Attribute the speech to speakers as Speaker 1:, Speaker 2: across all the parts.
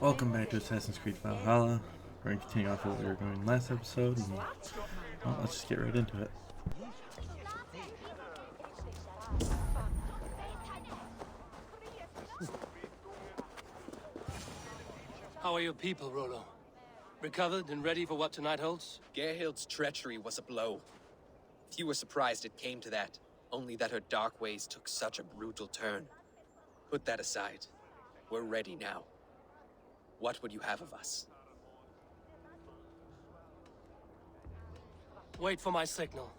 Speaker 1: Welcome back to Assassin's Creed Valhalla. We're going to continue off what we were doing last episode, and well, let's just get right into it.
Speaker 2: How are your people, Rollo? Recovered and ready for what tonight holds?
Speaker 3: Gerhild's treachery was a blow. Few were surprised it came to that, only that her dark ways took such a brutal turn. Put that aside. We're ready now. What would you have of us?
Speaker 2: Wait for my signal.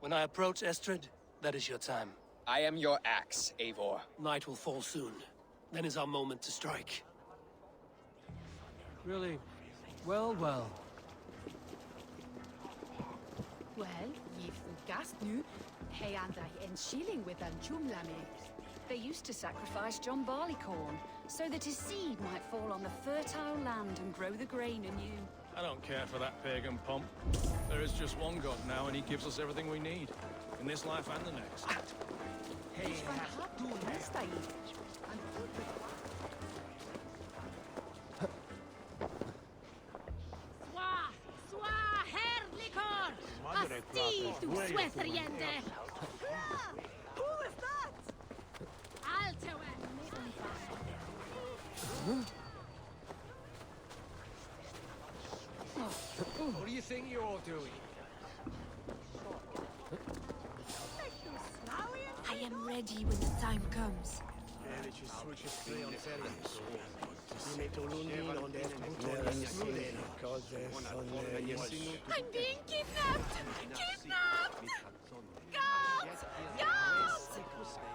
Speaker 2: When I approach Estrid, that is your time.
Speaker 3: I am your axe, Eivor.
Speaker 2: Night will fall soon. Then is our moment to strike. Really? Well.
Speaker 4: Wel, ye vergast nu. Hij aan de enschieling with an chumlame. They used to sacrifice John Barleycorn, so that his seed might fall on the fertile land and grow the grain anew.
Speaker 5: I don't care for that pagan pomp. There is just one God now, and he gives us everything we need. In this life and the next.
Speaker 4: Ich van hart doen nesta hier.
Speaker 6: Swa herrlikor! Asti, du sweateriende!
Speaker 4: Who is that?
Speaker 6: Altoe!
Speaker 7: What do you think you're doing?
Speaker 6: I am ready when the time comes. I'm being kidnapped! Kidnapped! Guards! Guards!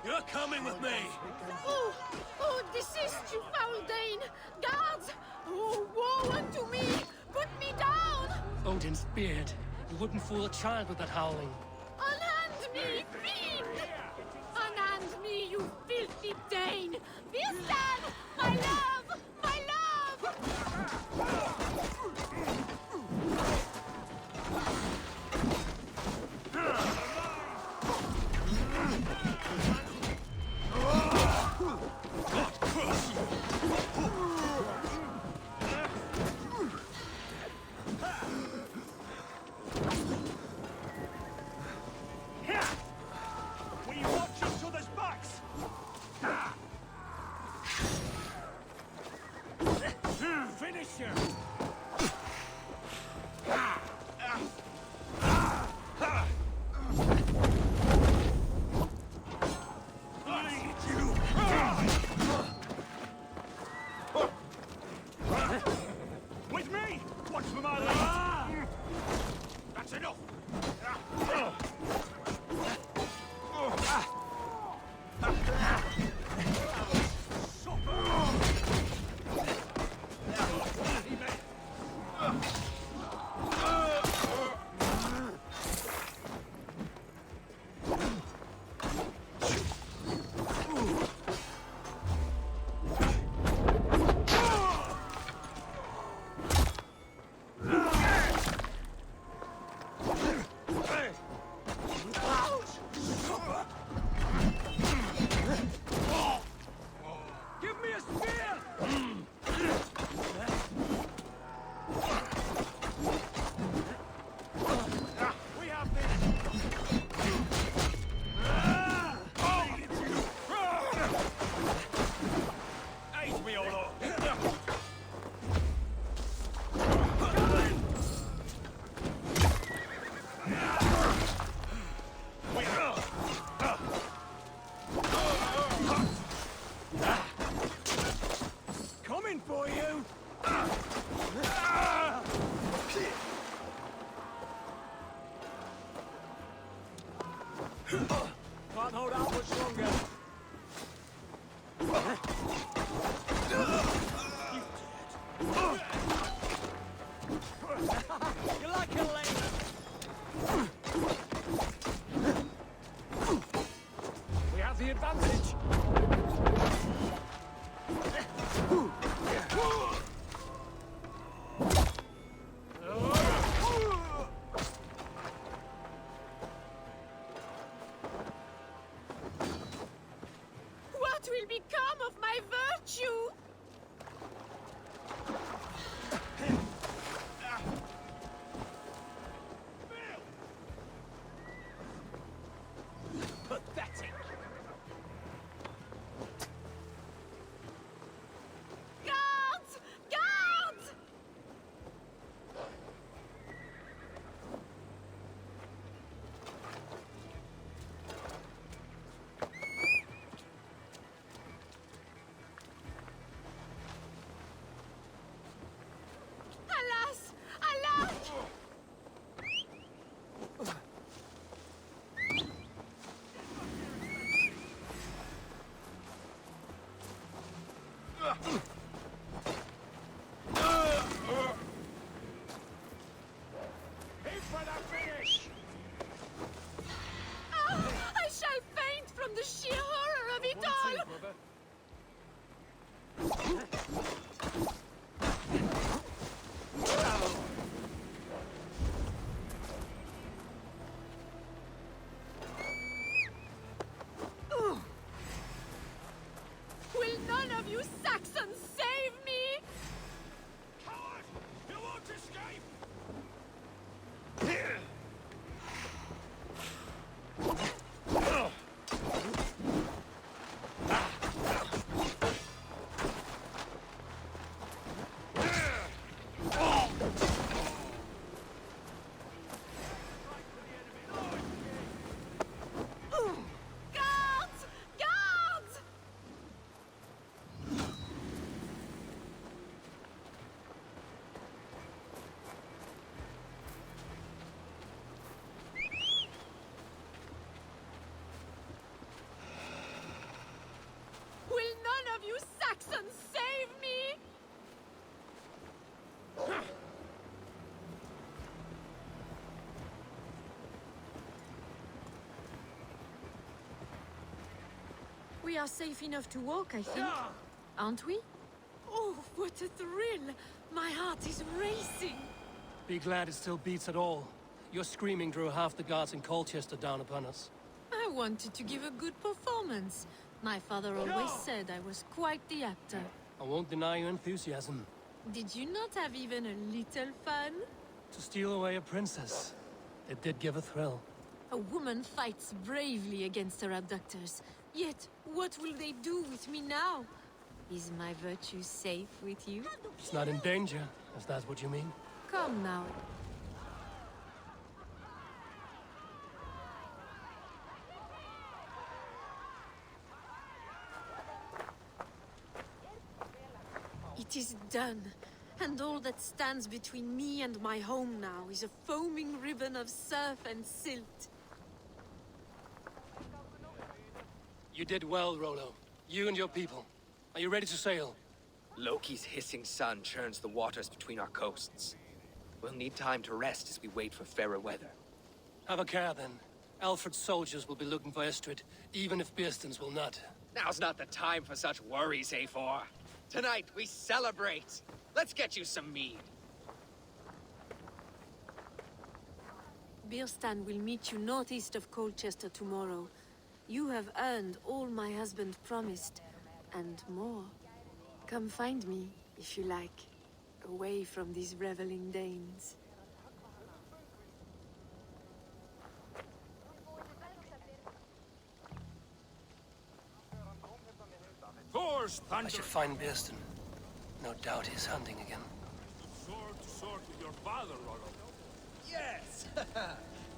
Speaker 2: You're coming with me!
Speaker 6: Oh, desist, you foul Dane! Guards! Oh, woe unto me! Put me down!
Speaker 2: Odin's beard. You wouldn't fool a child with that howling.
Speaker 6: Unhand me, fiend! Unhand me, you filthy Dane! Vistan! My love! My love!
Speaker 7: Will you watch each other's backs? Finish him! With me! Watch for my lead! That's enough! Give me a spear! We have this! Aid me, Olo! Coming for you! Can't hold out much longer. You're like a lady. We have the advantage.
Speaker 6: We are safe enough to walk, I think. Aren't we? Oh, what a thrill! My heart is racing!
Speaker 2: Be glad it still beats at all. Your screaming drew half the guards in Colchester down upon us.
Speaker 6: I wanted to give a good performance. My father always said I was quite the actor.
Speaker 2: I won't deny your enthusiasm.
Speaker 6: Did you not have even a little fun?
Speaker 2: To steal away a princess, it did give a thrill.
Speaker 6: A woman fights bravely against her abductors. Yet, what will they do with me now? Is my virtue safe with you?
Speaker 2: It's not in danger, if that's what you mean.
Speaker 6: Come now. It is done. And all that stands between me and my home now is a foaming ribbon of surf and silt.
Speaker 2: You did well, Rollo. You and your people. Are you ready to sail?
Speaker 3: Loki's hissing sun churns the waters between our coasts. We'll need time to rest as we wait for fairer weather.
Speaker 2: Have a care, then. Alfred's soldiers will be looking for Estrid, even if Beersten's will not.
Speaker 3: Now's not the time for such worries, A4. Tonight, we celebrate. Let's get you some mead.
Speaker 6: Birstan will meet you northeast of Colchester tomorrow. You have earned all my husband promised, and more. Come find me, if you like, away from these reveling Danes.
Speaker 7: Thor's
Speaker 2: I
Speaker 7: thunder.
Speaker 2: should find Beersten. No doubt he's hunting again.
Speaker 7: Sword to sword with your father, Rollo.
Speaker 3: Yes!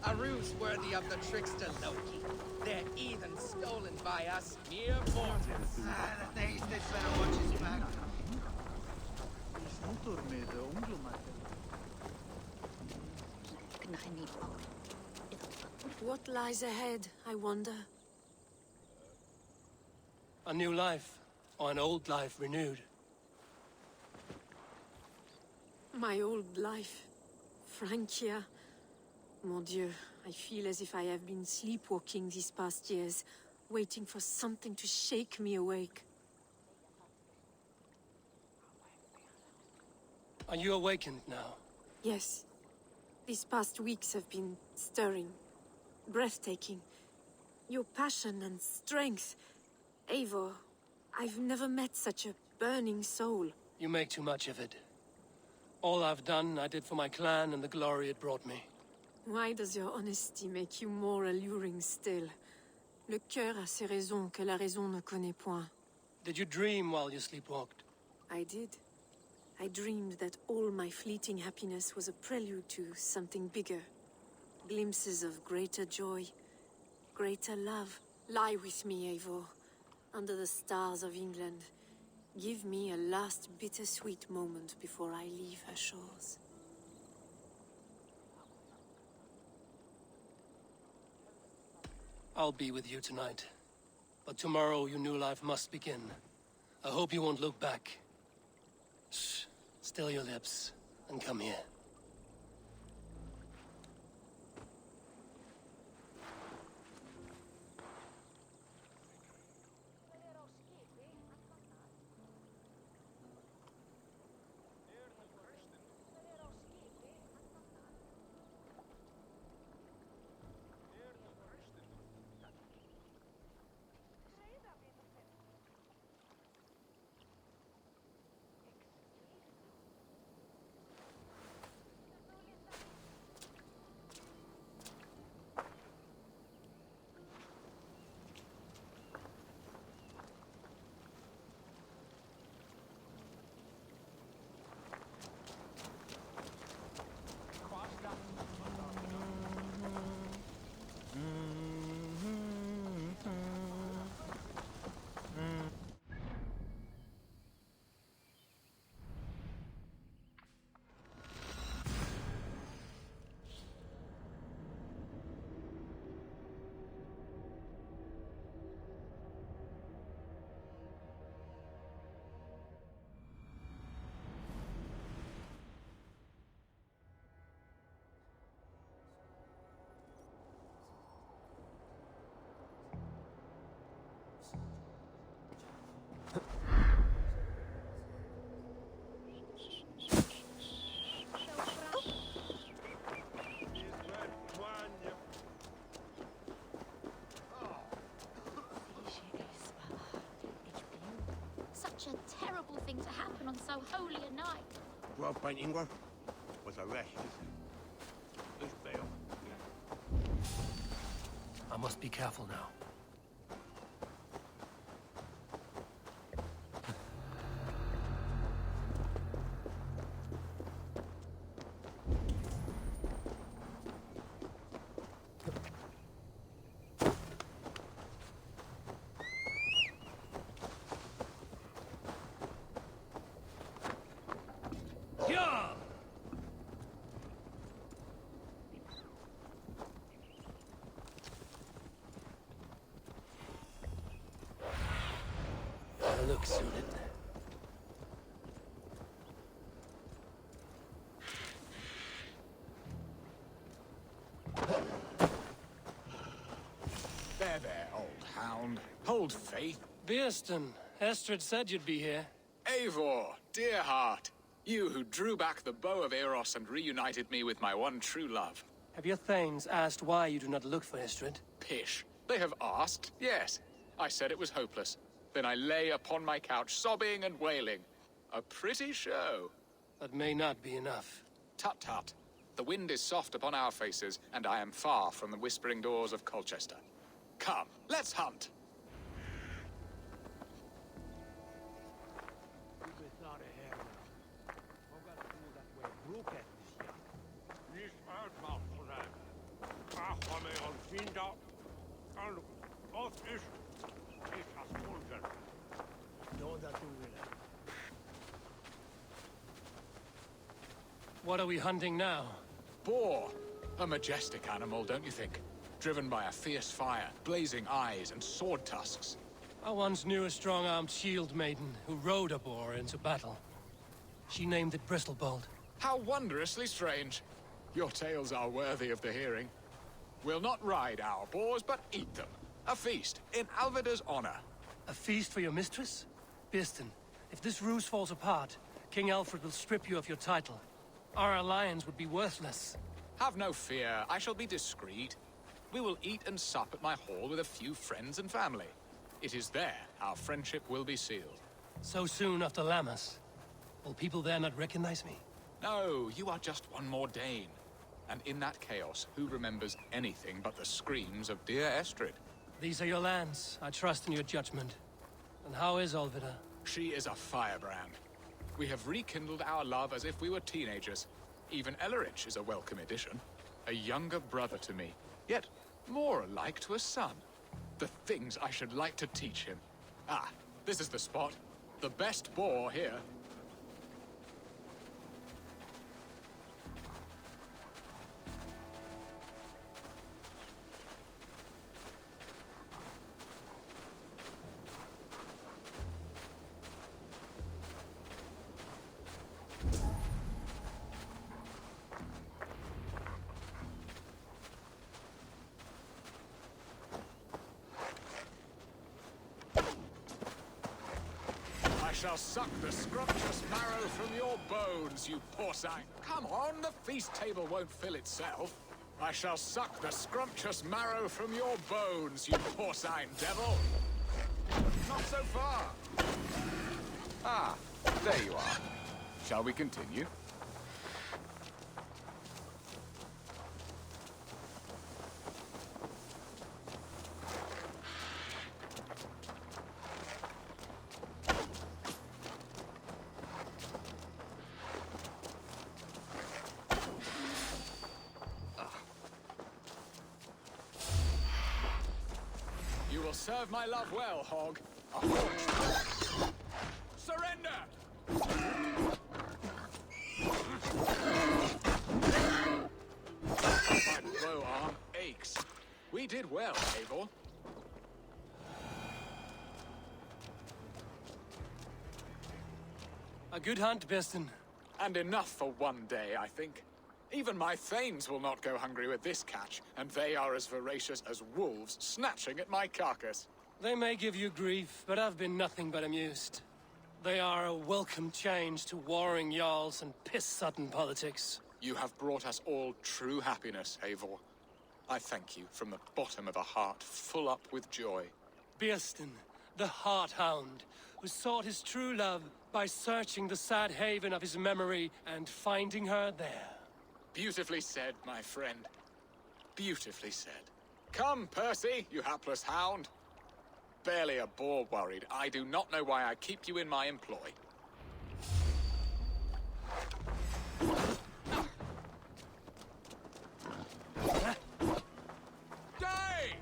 Speaker 3: A ruse worthy of the trickster Loki. They're even stolen by us mere mortals.
Speaker 6: What lies ahead, I wonder?
Speaker 2: A new life, or an old life renewed.
Speaker 6: My old life. Francia. Mon Dieu, I feel as if I have been sleepwalking these past years, waiting for something to shake me awake.
Speaker 2: Are you awakened now?
Speaker 6: Yes. These past weeks have been stirring. Breathtaking. Your passion and strength. Eivor, I've never met such a burning soul.
Speaker 2: You make too much of it. All I've done, I did for my clan and the glory it brought me.
Speaker 6: Why does your honesty make you more alluring still? Le cœur a ses raisons que la raison ne connaît point.
Speaker 2: Did you dream while you sleepwalked?
Speaker 6: I did. I dreamed that all my fleeting happiness was a prelude to something bigger. Glimpses of greater joy, greater love. Lie with me, Eivor, under the stars of England. Give me a last bittersweet moment before I leave her shores.
Speaker 2: I'll be with you tonight. But tomorrow your new life must begin. I hope you won't look back. Shh. Still your lips, and come here.
Speaker 8: so holy a night.
Speaker 7: Grub paint Ingwer was a rest. This bail.
Speaker 2: I must be careful now. Look suited.
Speaker 9: There, old hound. Hold faith.
Speaker 2: Beerston, Estrid said you'd be here.
Speaker 9: Eivor, dear heart. You who drew back the bow of Eros and reunited me with my one true love.
Speaker 2: Have your thanes asked why you do not look for Estrid?
Speaker 9: Pish. They have asked, yes. I said it was hopeless. Then I lay upon my couch, sobbing and wailing. A pretty show.
Speaker 2: That may not be enough.
Speaker 9: Tut-tut. The wind is soft upon our faces, and I am far from the whispering doors of Colchester. Come, let's hunt.
Speaker 2: What are we hunting now?
Speaker 9: Boar. A majestic animal, don't you think? Driven by a fierce fire, blazing eyes, and sword tusks.
Speaker 2: I once knew a strong-armed shield maiden who rode a boar into battle. She named it Bristlebolt.
Speaker 9: How wondrously strange. Your tales are worthy of the hearing. We'll not ride our boars, but eat them. A feast, in Alvida's honor.
Speaker 2: A feast for your mistress? Beerston, if this ruse falls apart, King Alfred will strip you of your title. Our alliance would be worthless.
Speaker 9: Have no fear, I shall be discreet. We will eat and sup at my hall with a few friends and family. It is there our friendship will be sealed.
Speaker 2: So soon after Lammas? Will people there not recognize me?
Speaker 9: No, you are just one more Dane. And in that chaos, who remembers anything but the screams of dear Estrid?
Speaker 2: These are your lands. I trust in your judgment. And how is Olvida?
Speaker 9: She is a firebrand. We have rekindled our love as if we were teenagers. Even Ellerich is a welcome addition. A younger brother to me, yet more alike to a son. The things I should like to teach him. Ah, this is the spot. The best boar here. I shall suck the scrumptious marrow from your bones, you porcine. Come on, the feast table won't fill itself. I shall suck the scrumptious marrow from your bones, you porcine devil. Not so far. Ah, there you are. Shall we continue? You will serve my love well, Hog. A hawk's surrender! My bow arm aches. We did well, Eivor.
Speaker 2: A good hunt, Beerston.
Speaker 9: And enough for one day, I think. Even my thanes will not go hungry with this catch, and they are as voracious as wolves snatching at my carcass.
Speaker 2: They may give you grief, but I've been nothing but amused. They are a welcome change to warring jarls and piss-sodden politics.
Speaker 9: You have brought us all true happiness, Eivor. I thank you from the bottom of a heart full up with joy.
Speaker 2: Beerston, the Heart Hound, who sought his true love by searching the sad haven of his memory and finding her there.
Speaker 9: Beautifully said, my friend. Beautifully said. Come, Percy, you hapless hound. Barely a boar worried. I do not know why I keep you in my employ. Day!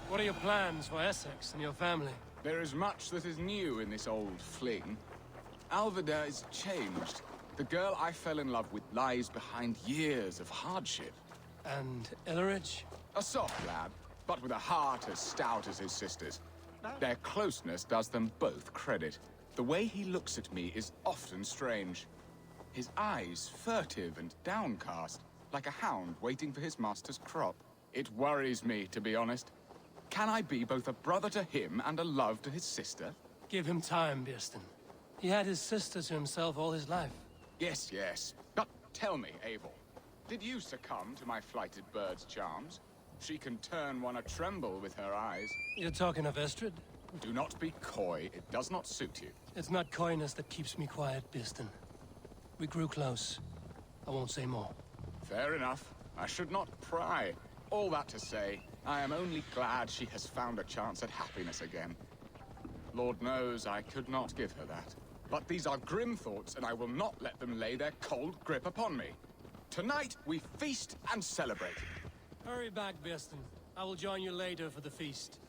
Speaker 2: What are your plans for Essex and your family?
Speaker 9: There is much that is new in this old fling. Alvida is changed. The girl I fell in love with lies behind years of hardship.
Speaker 2: And Illerich?
Speaker 9: A soft lad, but with a heart as stout as his sister's. Their closeness does them both credit. The way he looks at me is often strange. His eyes furtive and downcast, like a hound waiting for his master's crop. It worries me, to be honest. Can I be both a brother to him and a love to his sister?
Speaker 2: Give him time, Birsten. He had his sister to himself all his life.
Speaker 9: Yes, yes. But tell me, Abel, did you succumb to my flighted bird's charms? She can turn one a tremble with her eyes.
Speaker 2: You're talking of Estrid?
Speaker 9: Do not be coy. It does not suit you.
Speaker 2: It's not coyness that keeps me quiet, Birsten. We grew close. I won't say more.
Speaker 9: Fair enough. I should not pry. All that to say, I am only glad she has found a chance at happiness again. Lord knows I could not give her that. But these are grim thoughts, and I will not let them lay their cold grip upon me. Tonight, we feast and celebrate.
Speaker 2: Hurry back, Birsten. I will join you later for the feast.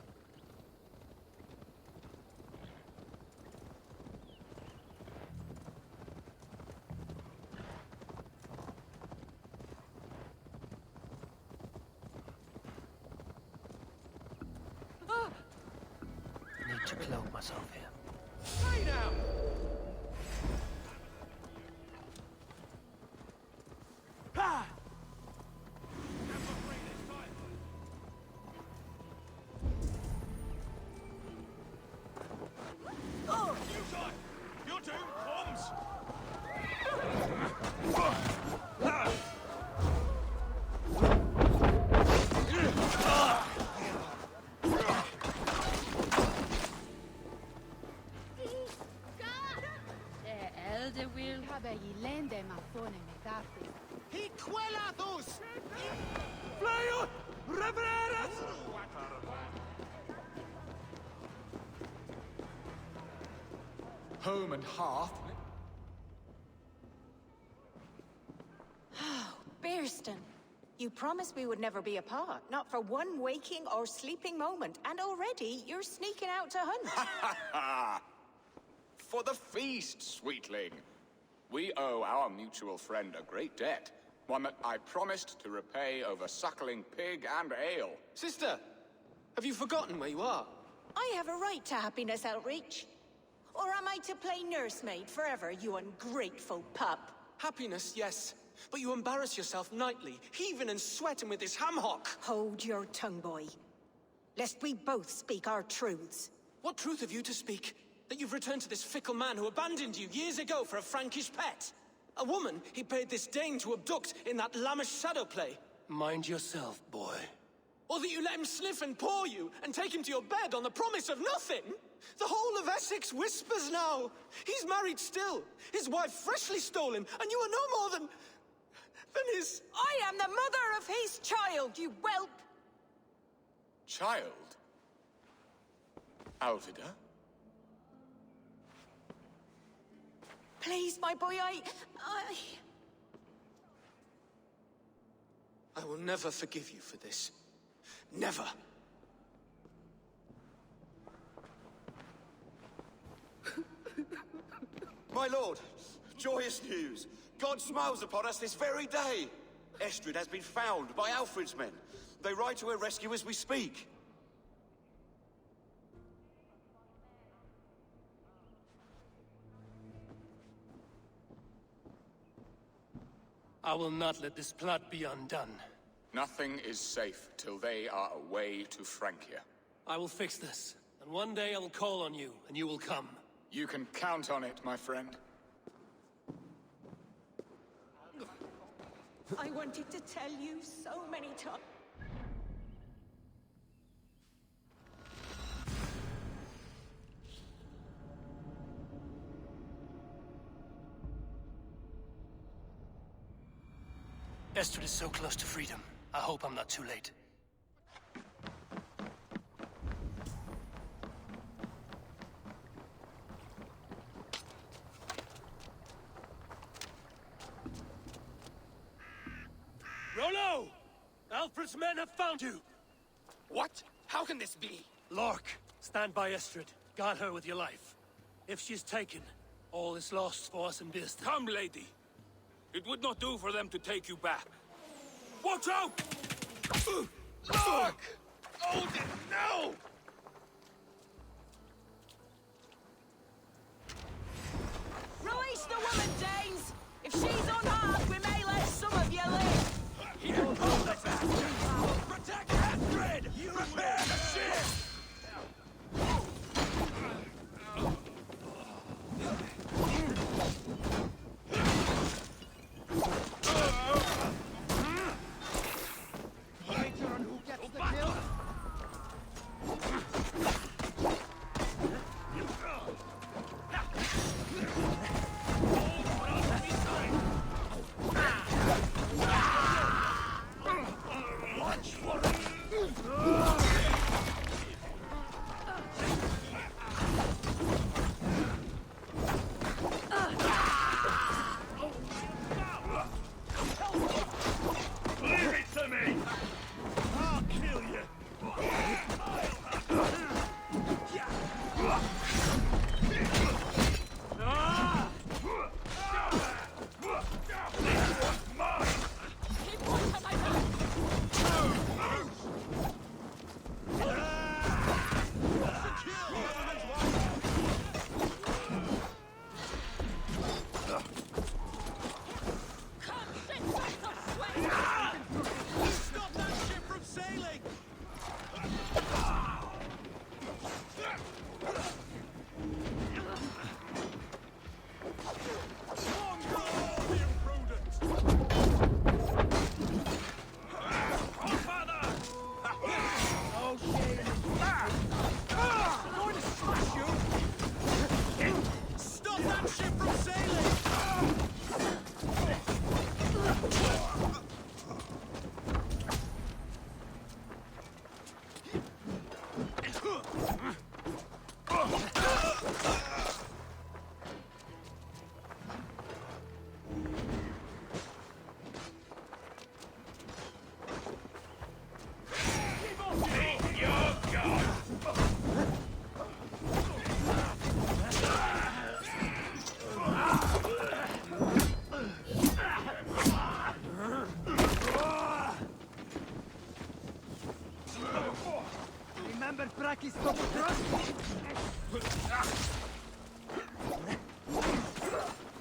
Speaker 2: I need to cloak myself here.
Speaker 7: Lay down! Ha! Oh! You guys! You're doing bombs!
Speaker 4: Elder will have a lende ma phone me dati.
Speaker 7: Hiquelatus! Fleo! Revereras!
Speaker 9: Home and hearth.
Speaker 8: Birsten, you promised we would never be apart, not for one waking or sleeping moment, and already you're sneaking out to hunt.
Speaker 9: For the feast, sweetling. We owe our mutual friend a great debt. One that I promised to repay over suckling pig and ale.
Speaker 2: Sister, have you forgotten where you are?
Speaker 8: I have a right to happiness outreach. Or am I to play nursemaid forever, you ungrateful pup?
Speaker 2: Happiness, yes. But you embarrass yourself nightly, heaving and sweating with this ham-hock.
Speaker 8: Hold your tongue, boy. Lest we both speak our truths.
Speaker 2: What truth have you to speak? That you've returned to this fickle man who abandoned you years ago for a Frankish pet? A woman he paid this Dane to abduct in that lammish shadow play? Mind yourself, boy. Or that you let him sniff and paw you, and take him to your bed on the promise of nothing? The whole of Essex whispers now. He's married still, his wife freshly stolen, and you are no more than his...
Speaker 8: I am the mother of his child, you whelp!
Speaker 9: Child? Alvida?
Speaker 8: Please, my boy, I
Speaker 2: will never forgive you for this. Never.
Speaker 10: My lord, joyous news. God smiles upon us this very day. Estrid has been found by Alfred's men. They ride to her rescue as we speak.
Speaker 2: I will not let this plot be undone.
Speaker 9: Nothing is safe till they are away to Francia.
Speaker 2: I will fix this, and one day I will call on you, and you will come.
Speaker 9: You can count on it, my friend.
Speaker 8: I wanted to tell you so many times.
Speaker 2: Estrid is so close to freedom. I hope I'm not too late.
Speaker 7: Rollo! Alfred's men have found you!
Speaker 3: What? How can this be?
Speaker 2: Lork, stand by Estrid. Guard her with your life. If she's taken, all is lost for us in Birst.
Speaker 7: Come, lady. It would not do for them to take you back. Watch out!
Speaker 3: Look! Odin, no!
Speaker 8: Release the woman, Danes! If she's unharmed, we may let some of you live!
Speaker 7: Here comes the attack! Protect Astrid! Prepare the ship!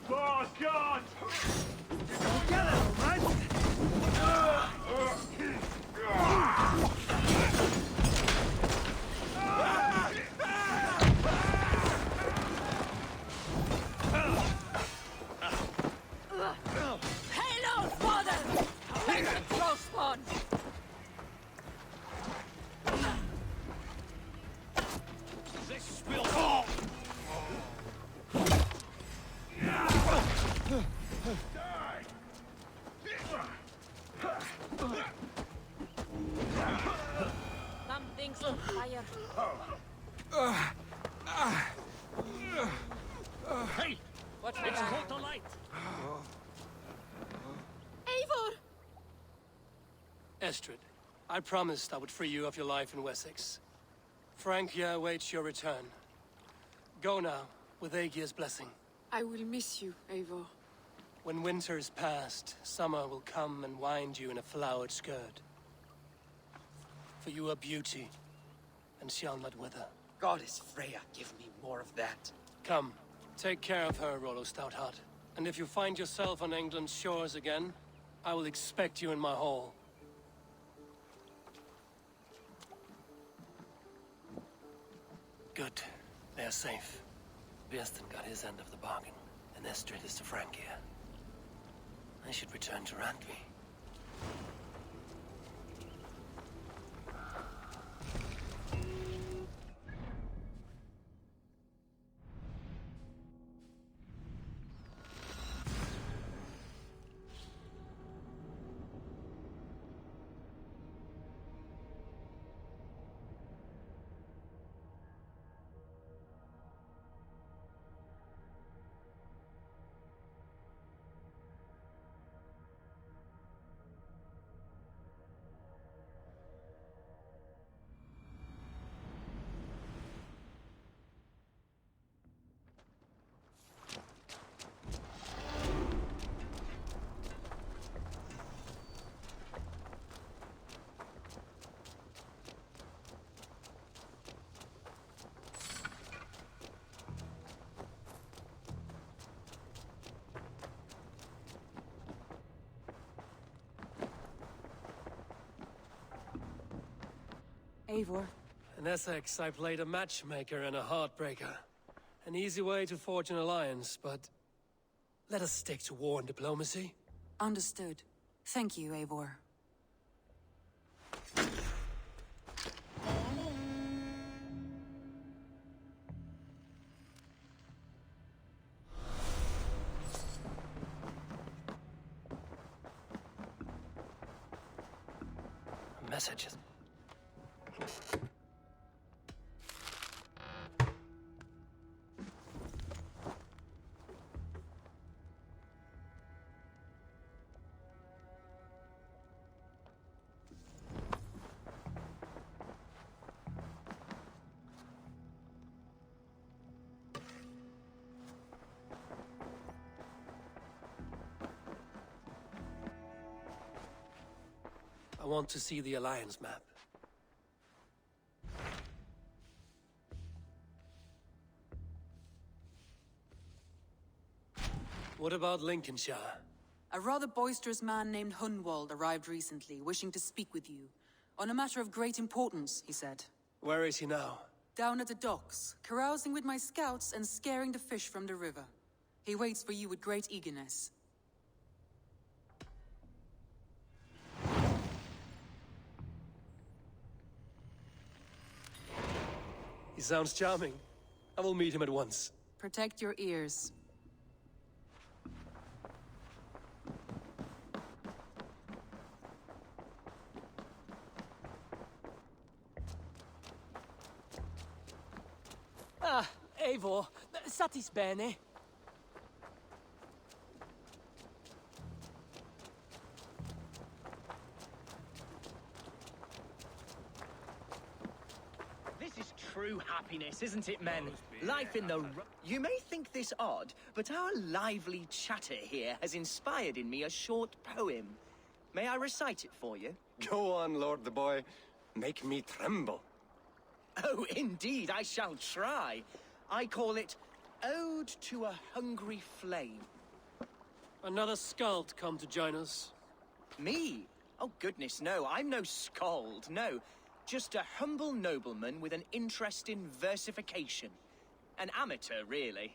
Speaker 7: Oh, God!
Speaker 8: Hail, father! Take the crossbone!
Speaker 7: This will fall!
Speaker 8: Something's on fire.
Speaker 7: Hey!
Speaker 8: What's
Speaker 7: It's caught the light!
Speaker 6: Eivor!
Speaker 2: Estrid, I promised I would free you of your life in Wessex. Francia awaits your return. Go now, with Aegir's blessing.
Speaker 6: I will miss you, Eivor.
Speaker 2: When winter is past, summer will come and wind you in a flowered skirt. For you are beauty, and shall not wither.
Speaker 3: Goddess Freya, give me more of that.
Speaker 2: Come, take care of her, Rollo Stoutheart. And if you find yourself on England's shores again, I will expect you in my hall. Good. They're safe. Birsten got his end of the bargain, and Estrid is to Francia. I should return to Randvi.
Speaker 6: Eivor.
Speaker 2: In Essex, I played a matchmaker and a heartbreaker. An easy way to forge an alliance, but let us stick to war and diplomacy.
Speaker 6: Understood. Thank you, Eivor.
Speaker 2: Messages. I want to see the Alliance map. What about Lincolnshire?
Speaker 6: A rather boisterous man named Hunwald arrived recently, wishing to speak with you. On a matter of great importance, he said.
Speaker 2: Where is he now?
Speaker 6: Down at the docks, carousing with my scouts and scaring the fish from the river. He waits for you with great eagerness.
Speaker 2: He sounds charming. I will meet him at once.
Speaker 6: Protect your ears.
Speaker 2: Ah, Eivor, satis bene.
Speaker 11: This is true happiness, isn't it, men? Life in the... You may think this odd, but our lively chatter here has inspired in me a short poem. May I recite it for you?
Speaker 12: Go on, Lord the Boy. Make me tremble.
Speaker 11: Oh, indeed, I shall try. I call it Ode to a Hungry Flame.
Speaker 2: Another skald come to join us.
Speaker 11: Me? Oh, goodness, no. I'm no skald, no. Just a humble nobleman with an interest in versification. An amateur, really.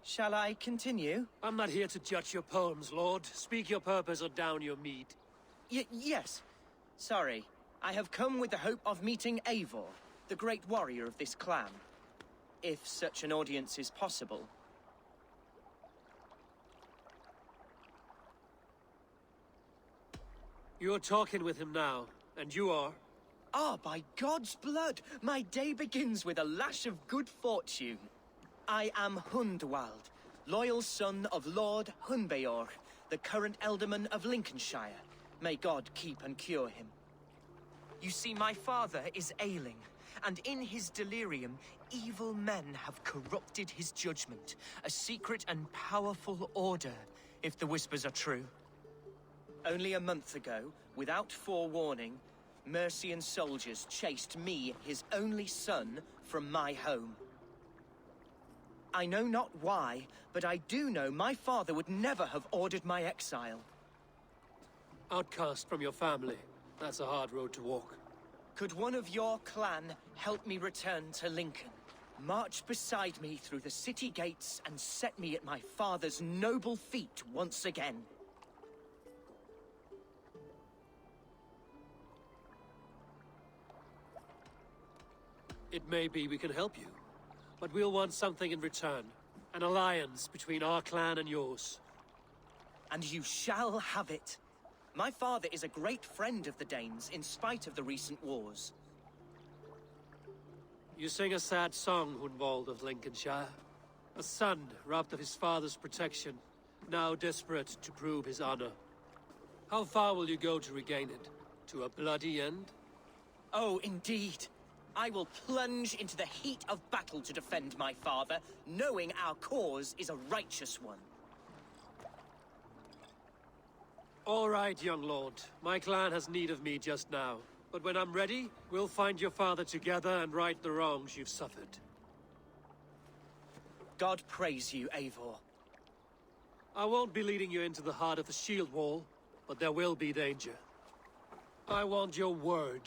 Speaker 11: Shall I continue?
Speaker 2: I'm not here to judge your poems, Lord. Speak your purpose or down your meat.
Speaker 11: Yes. Sorry. I have come with the hope of meeting Eivor, the great warrior of this clan. If such an audience is possible.
Speaker 2: You're talking with him now, and you are?
Speaker 11: Ah, by God's blood! My day begins with a lash of good fortune. I am Hunwald, loyal son of Lord Hunbeor, the current Alderman of Lincolnshire. May God keep and cure him. You see, my father is ailing, and in his delirium, evil men have corrupted his judgment. A secret and powerful order, if the whispers are true. Only a month ago, without forewarning, Mercian soldiers chased me, his only son, from my home. I know not why, but I do know my father would never have ordered my exile.
Speaker 2: Outcast from your family. That's a hard road to walk.
Speaker 11: Could one of your clan help me return to Lincoln? March beside me through the city gates and set me at my father's noble feet once again.
Speaker 2: It may be we can help you, but we'll want something in return. An alliance between our clan and yours.
Speaker 11: And you shall have it. My father is a great friend of the Danes, in spite of the recent wars.
Speaker 2: You sing a sad song, Hunwald of Lincolnshire. A son robbed of his father's protection, now desperate to prove his honor. How far will you go to regain it? To a bloody end?
Speaker 11: Oh, indeed. I will plunge into the heat of battle to defend my father, knowing our cause is a righteous one.
Speaker 2: All right, young lord. My clan has need of me just now. But when I'm ready, we'll find your father together and right the wrongs you've suffered.
Speaker 11: God praise you, Eivor.
Speaker 2: I won't be leading you into the heart of the shield wall.
Speaker 13: but there will be danger. I want your word.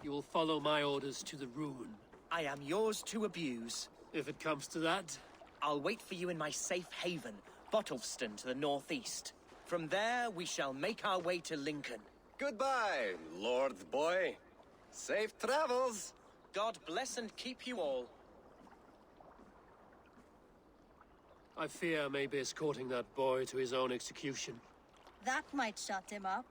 Speaker 13: You will follow my orders to the ruin.
Speaker 11: I am yours to abuse.
Speaker 13: If it comes to that,
Speaker 11: I'll wait for you in my safe haven, Bottleston to the northeast. From there, we shall make our way to Lincoln.
Speaker 12: Goodbye, Lord Boy. Safe travels.
Speaker 11: God bless and keep you all.
Speaker 13: I fear I may be escorting that boy to his own execution.
Speaker 14: That might shut him up.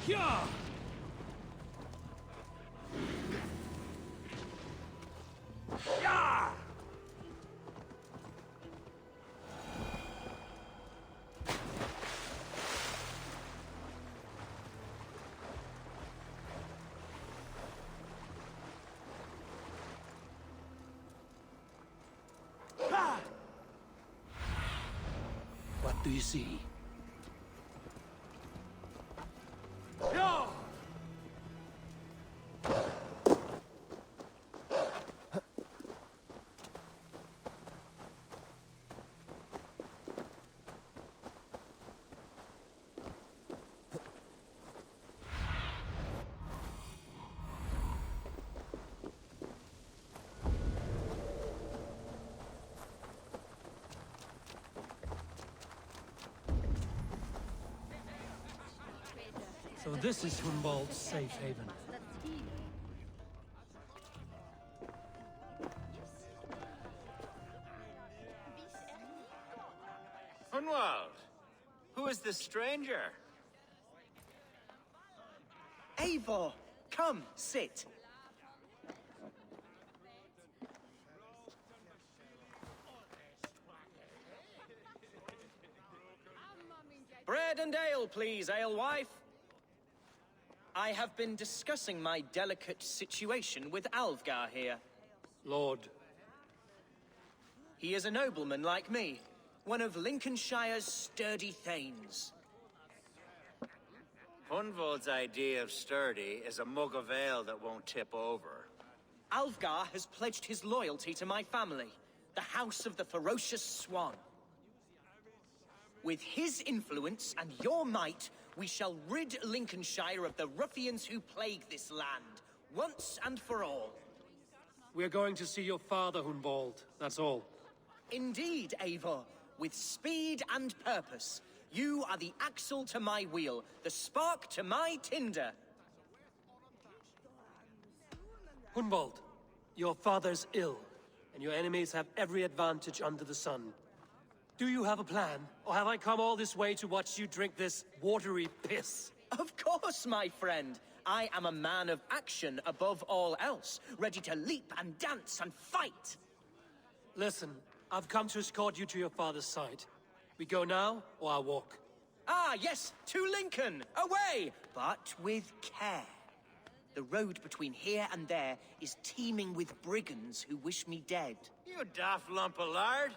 Speaker 13: Yeah!
Speaker 7: Yeah!
Speaker 13: What do you see? So this is Hunwald's safe haven.
Speaker 15: Hunwald, who is this stranger?
Speaker 11: Eivor, come, sit. Bread and ale, please, alewife. I have been discussing my delicate situation with Alvgar here.
Speaker 13: Lord.
Speaker 11: He is a nobleman like me, one of Lincolnshire's sturdy thanes.
Speaker 15: Hunwald's idea of sturdy is a mug of ale that won't tip over.
Speaker 11: Alvgar has pledged his loyalty to my family, the House of the Ferocious Swan. With his influence and your might, we shall rid Lincolnshire of the ruffians who plague this land, once and for all.
Speaker 13: We're going to see your father, Hunwald. That's all.
Speaker 11: Indeed, Eivor. With speed and purpose. You are the axle to my wheel, the spark to my tinder.
Speaker 13: Hunwald, your father's ill, and your enemies have every advantage under the sun. Do you have a plan, or have I come all this way to watch you drink this watery piss?
Speaker 11: Of course, my friend. I am a man of action above all else, ready to leap and dance and fight.
Speaker 13: Listen, I've come to escort you to your father's side. We go now, or I walk?
Speaker 11: Ah, yes, to Lincoln! Away! But with care. The road between here and there is teeming with brigands who wish me dead.
Speaker 15: You daft lump of lard.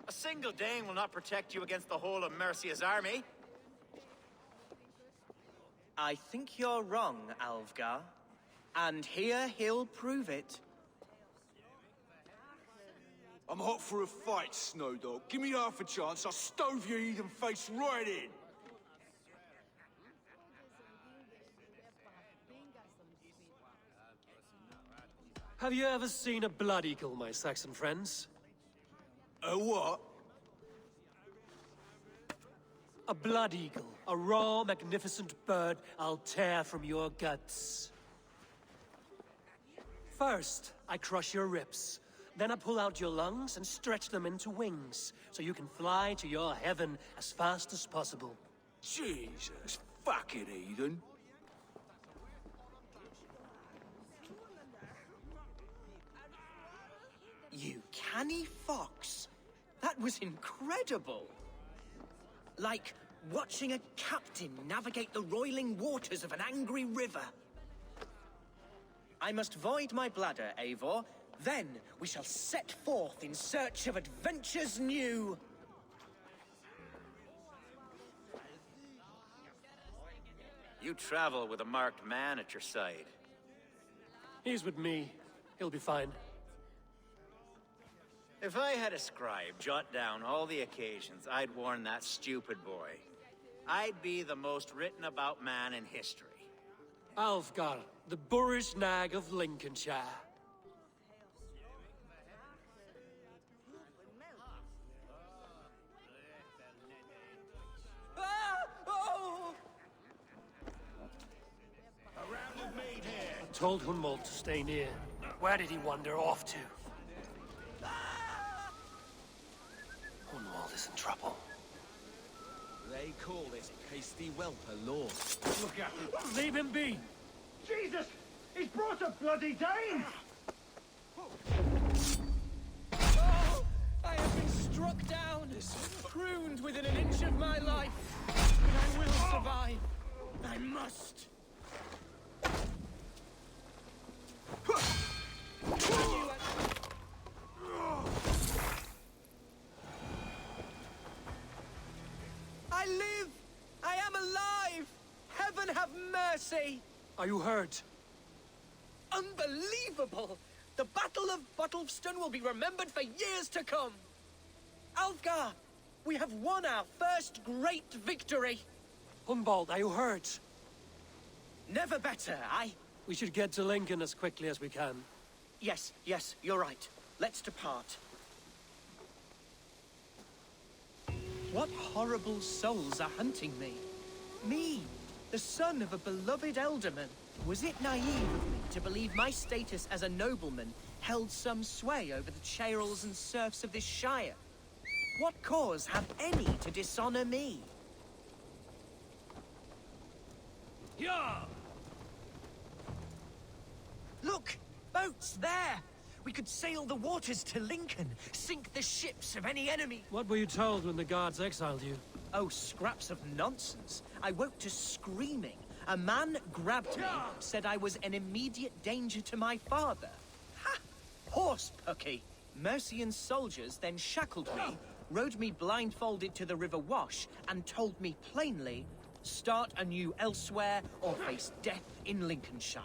Speaker 15: A single Dane will not protect you against the whole of Mercia's army.
Speaker 11: I think you're wrong, Alfgar. And here he'll prove it.
Speaker 7: I'm hot for a fight, Snowdog. Give me half a chance, I'll stove your heathen face right in.
Speaker 13: Have you ever seen a blood eagle, my Saxon friends?
Speaker 7: A what?
Speaker 13: A blood eagle. A raw, magnificent bird I'll tear from your guts. First, I crush your ribs. Then I pull out your lungs and stretch them into wings, so you can fly to your heaven as fast as possible.
Speaker 7: Jesus, fucking heathen.
Speaker 11: You canny fox. That was incredible. Like watching a captain navigate the roiling waters of an angry river. I must void my bladder, Eivor. Then we shall set forth in search of adventures new.
Speaker 15: You travel with a marked man at your side.
Speaker 13: He's with me. He'll be fine.
Speaker 15: If I had a scribe jot down all the occasions I'd warn that stupid boy, I'd be the most written about man in history.
Speaker 13: Alfgar, the boorish nag of Lincolnshire. I told Hunwald to stay near. Where did he wander off to? Hunwald is in trouble.
Speaker 16: They call this pasty whelp a lord.
Speaker 7: Look at him.
Speaker 13: Leave him be!
Speaker 7: Jesus! He's brought a bloody Dane!
Speaker 11: Oh, I have been struck down, crooned within an inch of my life. But I will survive. I must. I live! I am alive! Heaven have mercy!
Speaker 13: Are you hurt?
Speaker 11: Unbelievable! The Battle of Bottleston will be remembered for years to come! Alfgar, we have won our first great victory!
Speaker 13: Hunwald, are you hurt?
Speaker 11: Never better,
Speaker 13: We should get to Lincoln as quickly as we can.
Speaker 11: Yes, you're right. Let's depart. What horrible souls are hunting me? Me, the son of a beloved elderman. Was it naive of me to believe my status as a nobleman held some sway over the churls and serfs of this shire? What cause have any to dishonor me?
Speaker 13: Yeah!
Speaker 11: Look! Boats there! We could sail the waters to Lincoln, sink the ships of any enemy.
Speaker 13: What were you told when the guards exiled you?
Speaker 11: Oh, scraps of nonsense. I woke to screaming. A man grabbed me, said I was an immediate danger to my father. Ha! Horse pucky! Mercian soldiers then shackled me, rode me blindfolded to the River Wash, and told me plainly, start anew elsewhere or face death in Lincolnshire.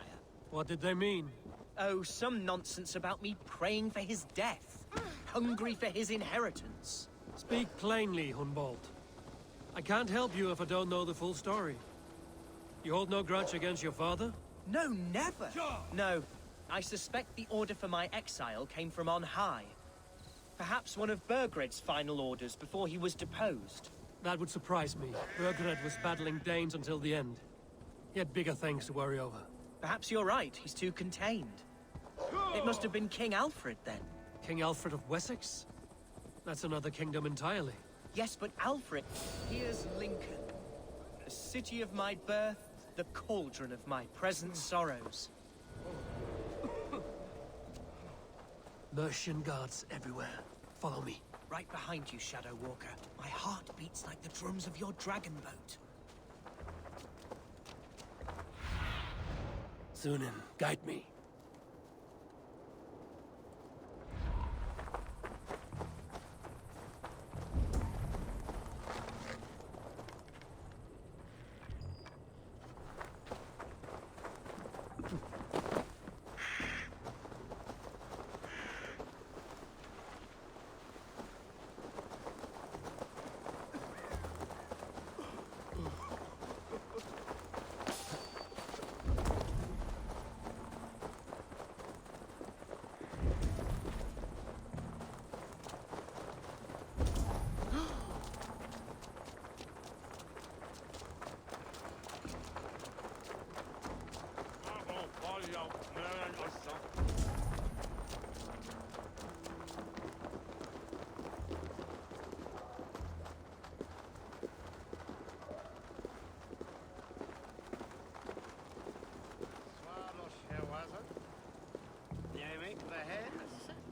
Speaker 13: What did they mean?
Speaker 11: Oh, some nonsense about me praying for his death, hungry for his inheritance.
Speaker 13: Speak plainly, Hunwald. I can't help you if I don't know the full story. You hold no grudge against your father?
Speaker 11: No, never! No, I suspect the order for my exile came from on high. Perhaps one of Burgred's final orders before he was deposed.
Speaker 13: That would surprise me. Burgred was battling Danes until the end. He had bigger things to worry over.
Speaker 11: Perhaps you're right, he's too contained. It must have been King Alfred, then.
Speaker 13: King Alfred of Wessex? That's another kingdom entirely.
Speaker 11: Yes, but Alfred... Here's Lincoln. The city of my birth, the cauldron of my present sorrows.
Speaker 13: Mercian guards everywhere. Follow me.
Speaker 11: Right behind you, Shadow Walker. My heart beats like the drums of your dragon boat.
Speaker 13: Sunan, guide me.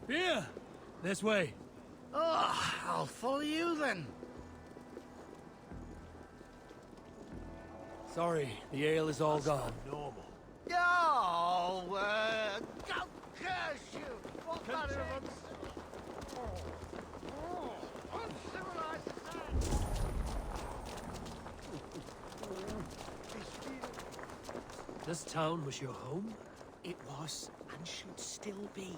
Speaker 13: Here! This way.
Speaker 17: Oh, I'll follow you then.
Speaker 13: Sorry, the ale is all gone.
Speaker 17: Normal. Oh, God curse you! What manner of uncivilized
Speaker 13: This town was your home?
Speaker 11: It was, and should still be.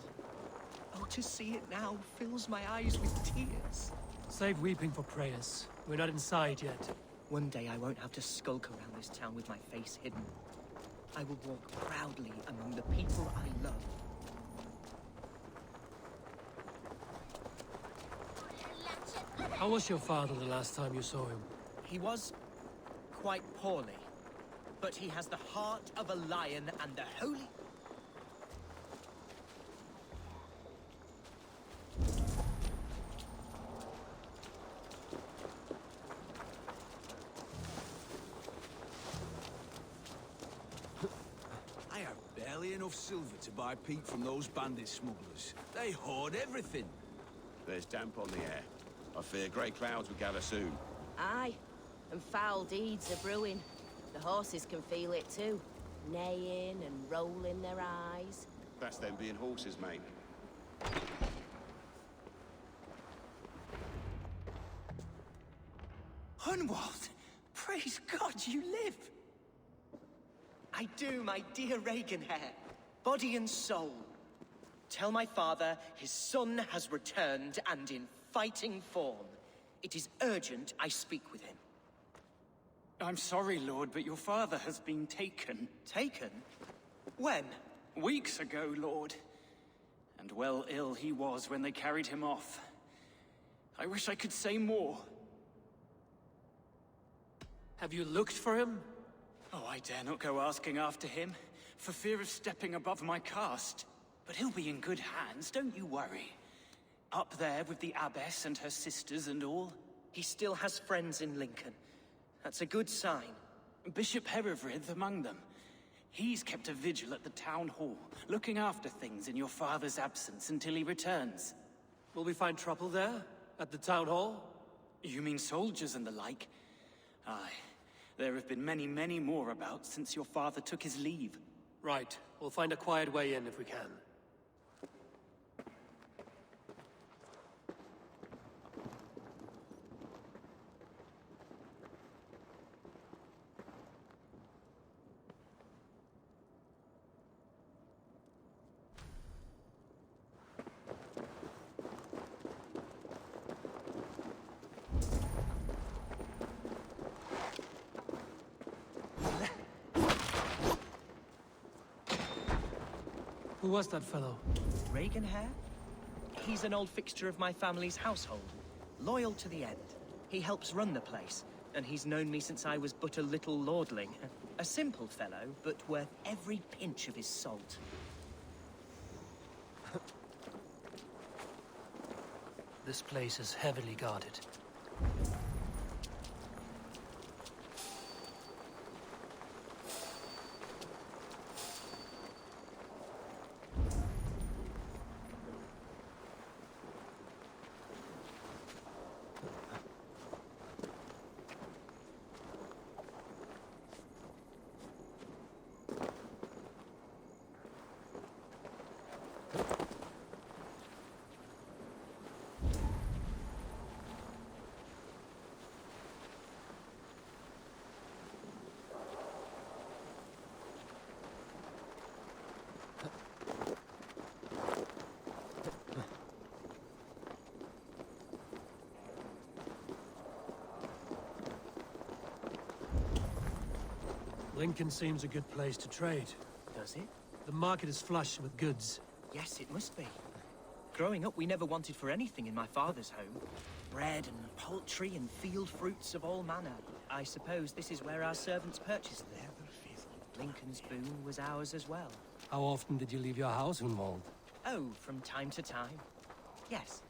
Speaker 11: Oh, to see it now fills my eyes with tears.
Speaker 13: Save weeping for prayers. We're not inside yet.
Speaker 11: One day I won't have to skulk around this town with my face hidden. I will walk proudly among the people I love.
Speaker 13: How was your father the last time you saw him?
Speaker 11: He was quite poorly, but he has the heart of a lion and the holy...
Speaker 16: I have barely enough silver to buy peat from those bandit smugglers. They hoard everything.
Speaker 10: There's damp on the air. I fear grey clouds will gather soon.
Speaker 18: Aye, and foul deeds are brewing. The horses can feel it too, neighing and rolling their eyes.
Speaker 10: That's them being horses, mate.
Speaker 11: Hunwald! Praise God you live! I do, my dear Reaganhair. Body and soul. Tell my father his son has returned and in fighting form. It is urgent I speak with him.
Speaker 19: I'm sorry, Lord, but your father has been taken.
Speaker 11: Taken? When?
Speaker 19: Weeks ago, Lord. And well ill he was when they carried him off. I wish I could say more.
Speaker 13: Have you looked for him?
Speaker 19: Oh, I dare not go asking after him, for fear of stepping above my caste. But he'll be in good hands, don't you worry. Up there with the abbess and her sisters and all.
Speaker 11: He still has friends in Lincoln. That's a good sign.
Speaker 19: Bishop Herewrith among them. He's kept a vigil at the town hall, looking after things in your father's absence until he returns.
Speaker 13: Will we find trouble there? At the town hall?
Speaker 19: You mean soldiers and the like? Aye. There have been many, many more about since your father took his leave.
Speaker 13: Right. We'll find a quiet way in if we can. Who was that fellow?
Speaker 11: Reaganhair? He's an old fixture of my family's household. Loyal to the end. He helps run the place, and he's known me since I was but a little lordling. A simple fellow, but worth every pinch of his salt.
Speaker 13: This place is heavily guarded. Lincoln seems a good place to trade.
Speaker 11: Does it?
Speaker 13: The market is flush with goods.
Speaker 11: Yes, it must be. Growing up, we never wanted for anything in my father's home. Bread and poultry and field fruits of all manner. I suppose this is where our servants purchased them. Lincoln's boon was ours as well.
Speaker 13: How often did you leave your house, Hunwald?
Speaker 11: Oh, from time to time. Yes.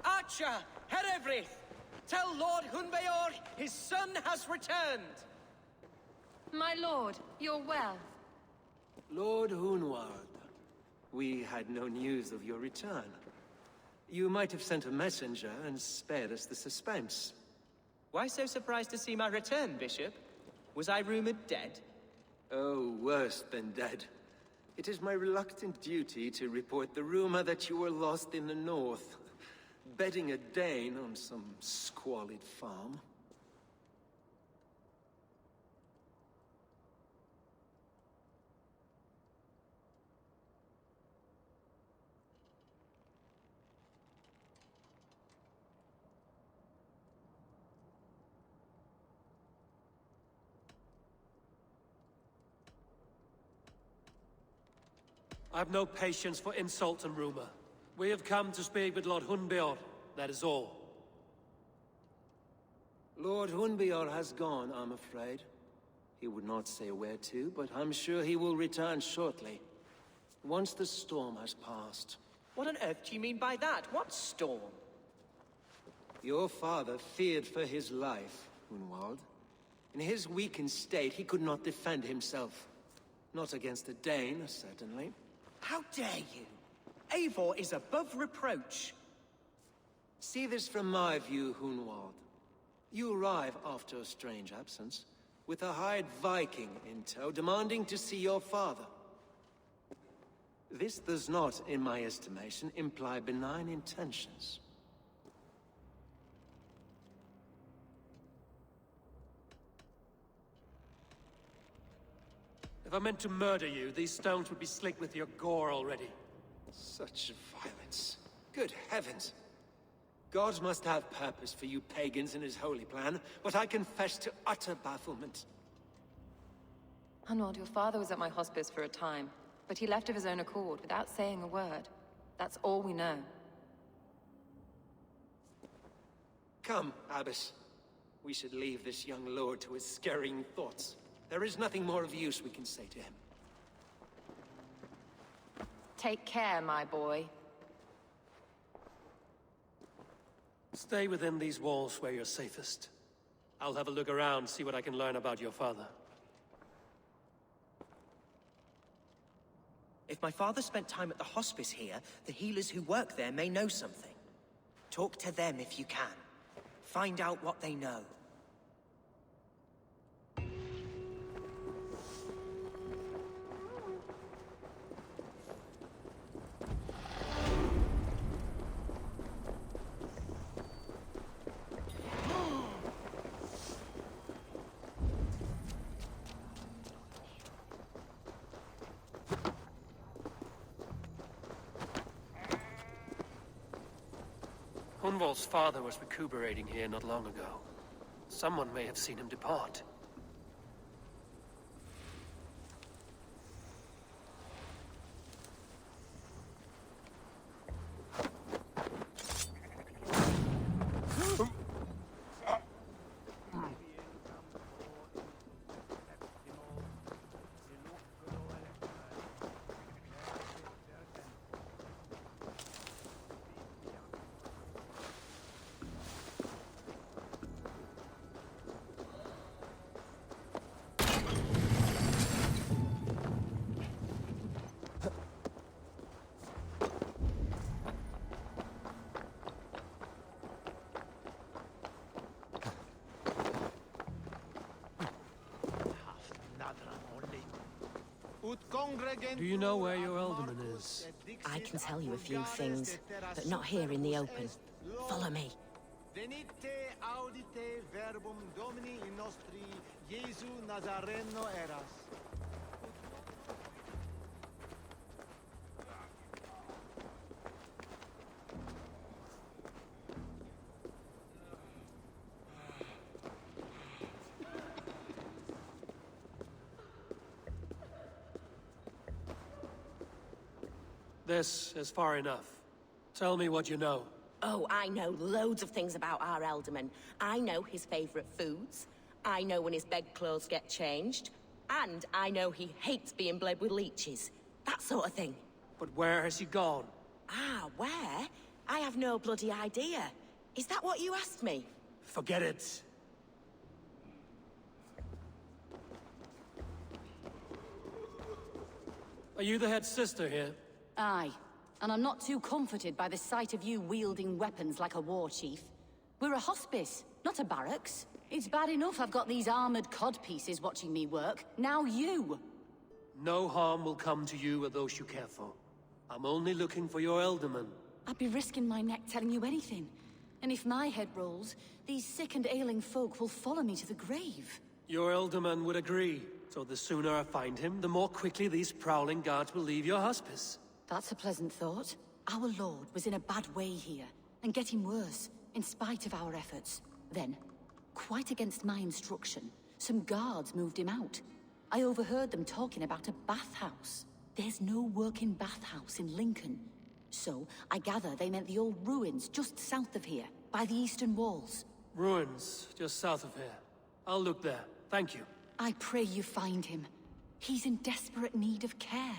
Speaker 11: Archer, Herevri, tell Lord Hunbeor his son has returned.
Speaker 4: My lord, you're well.
Speaker 20: Lord Hunwald, we had no news of your return. You might have sent a messenger and spared us the suspense.
Speaker 11: Why so surprised to see my return, Bishop? Was I rumored dead?
Speaker 20: Oh, worse than dead. It is my reluctant duty to report the rumor that you were lost in the north, bedding a Dane on some squalid farm.
Speaker 13: I've no patience for insult and rumor. We have come to speak with Lord Hunbeor, that is all.
Speaker 20: Lord Hunbeor has gone, I'm afraid. He would not say where to, but I'm sure he will return shortly. Once the storm has passed.
Speaker 11: What on earth do you mean by that? What storm?
Speaker 20: Your father feared for his life, Hunwald. In his weakened state, he could not defend himself. Not against a Dane, certainly.
Speaker 11: How dare you? Eivor is above reproach.
Speaker 20: See this from my view, Hunwald. You arrive after a strange absence, with a hired Viking in tow, demanding to see your father. This does not, in my estimation, imply benign intentions.
Speaker 13: If I meant to murder you, these stones would be slick with your gore already.
Speaker 20: Such violence. Good heavens! God must have purpose for you pagans in his holy plan, but I confess to utter bafflement.
Speaker 21: Hunwald, your father was at my hospice for a time, but he left of his own accord without saying a word. That's all we know.
Speaker 20: Come, Abbess. We should leave this young lord to his scurrying thoughts. There is nothing more of use we can say to him.
Speaker 21: Take care, my boy.
Speaker 13: Stay within these walls where you're safest. I'll have a look around, see what I can learn about your father.
Speaker 11: If my father spent time at the hospice here, the healers who work there may know something. Talk to them if you can. Find out what they know.
Speaker 13: Hunwald's father was recuperating here not long ago. Someone may have seen him depart. Do you know where your alderman is?
Speaker 18: I can tell you a few things, but not here in the open. Follow me.
Speaker 17: Venite audite verbum Domini in nostri Jesu Nazareno eras.
Speaker 13: This is far enough. Tell me what you know.
Speaker 18: Oh, I know loads of things about our Elderman. I know his favorite foods. I know when his bedclothes get changed. And I know he hates being bled with leeches. That sort of thing.
Speaker 13: But where has he gone?
Speaker 18: Ah, where? I have no bloody idea. Is that what you asked me?
Speaker 13: Forget it. Are you the head sister here?
Speaker 4: Aye. And I'm not too comforted by the sight of you wielding weapons like a war chief. We're a hospice, not a barracks. It's bad enough I've got these armored codpieces watching me work. Now you!
Speaker 13: No harm will come to you or those you care for. I'm only looking for your Elderman.
Speaker 4: I'd be risking my neck telling you anything. And if my head rolls, these sick and ailing folk will follow me to the grave.
Speaker 13: Your Elderman would agree. So the sooner I find him, the more quickly these prowling guards will leave your hospice.
Speaker 4: That's a pleasant thought. Our lord was in a bad way here, and getting worse, in spite of our efforts. Then, quite against my instruction, some guards moved him out. I overheard them talking about a bathhouse. There's no working bathhouse in Lincoln. So, I gather they meant the old ruins just south of here, by the eastern walls.
Speaker 13: Ruins, just south of here. I'll look there. Thank you.
Speaker 4: I pray you find him. He's in desperate need of care.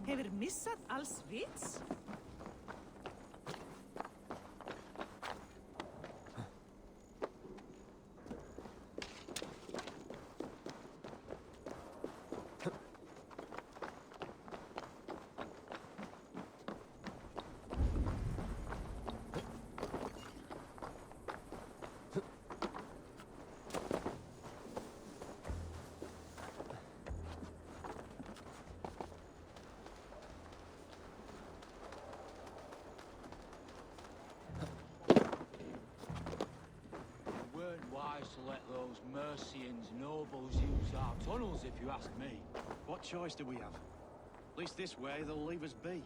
Speaker 1: Hefur missað alls vits?
Speaker 22: To let those Mercians nobles use our tunnels, if you ask me.
Speaker 7: What choice do we have? At least this way, they'll leave us be.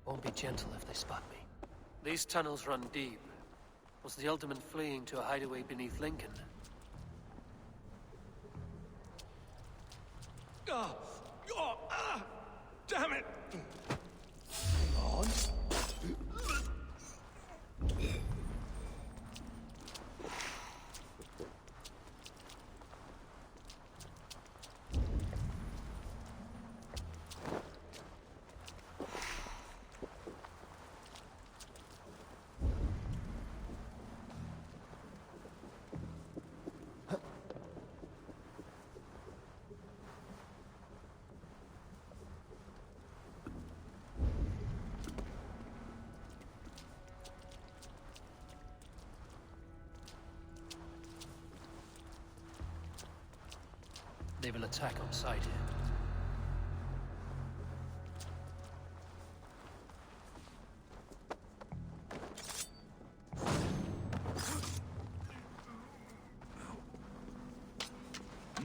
Speaker 13: Won't be gentle if they spot me. These tunnels run deep. Was the Elderman fleeing to a hideaway beneath Lincoln?
Speaker 2: Damn it!
Speaker 13: Lord? They will attack on sight here.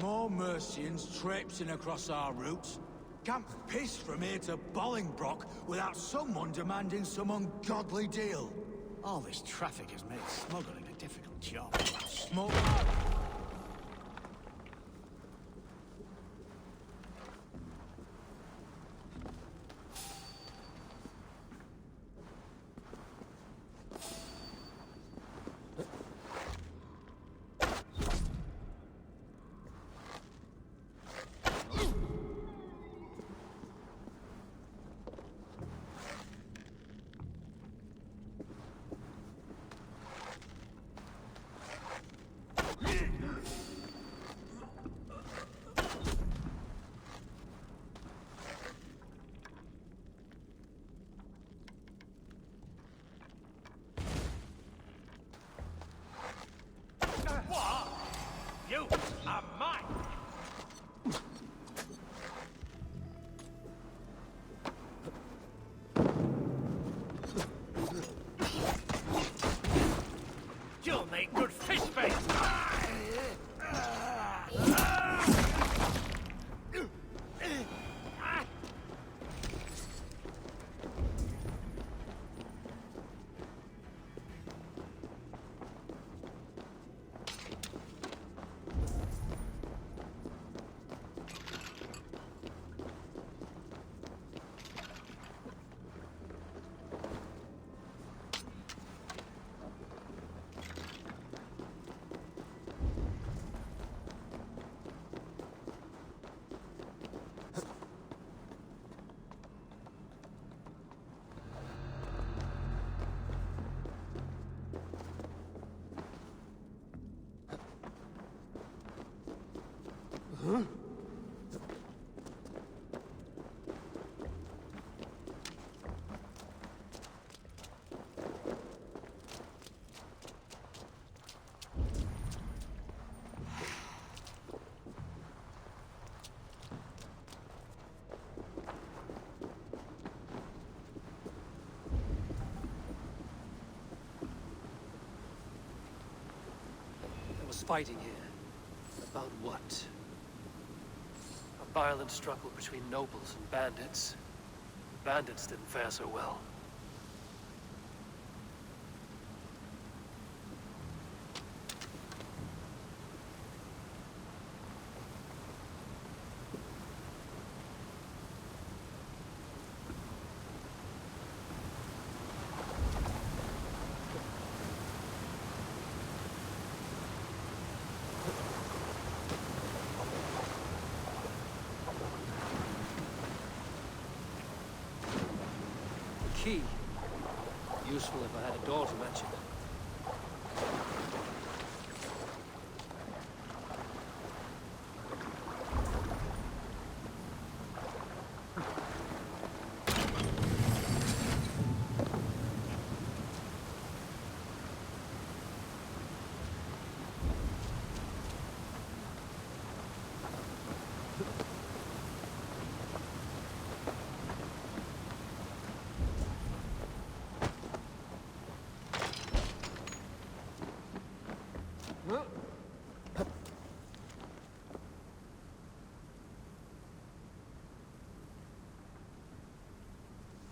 Speaker 16: More Mercians traipsing across our routes. Can't piss from here to Bolingbroke without someone demanding some ungodly deal.
Speaker 7: All this traffic has made smuggling a difficult job.
Speaker 16: Smoke.
Speaker 7: You are mine! You'll make good fish bait!
Speaker 13: Huh? There was fighting here. About what? A violent struggle between nobles and bandits. The bandits didn't fare so well. Key. Useful if I had a door to match it.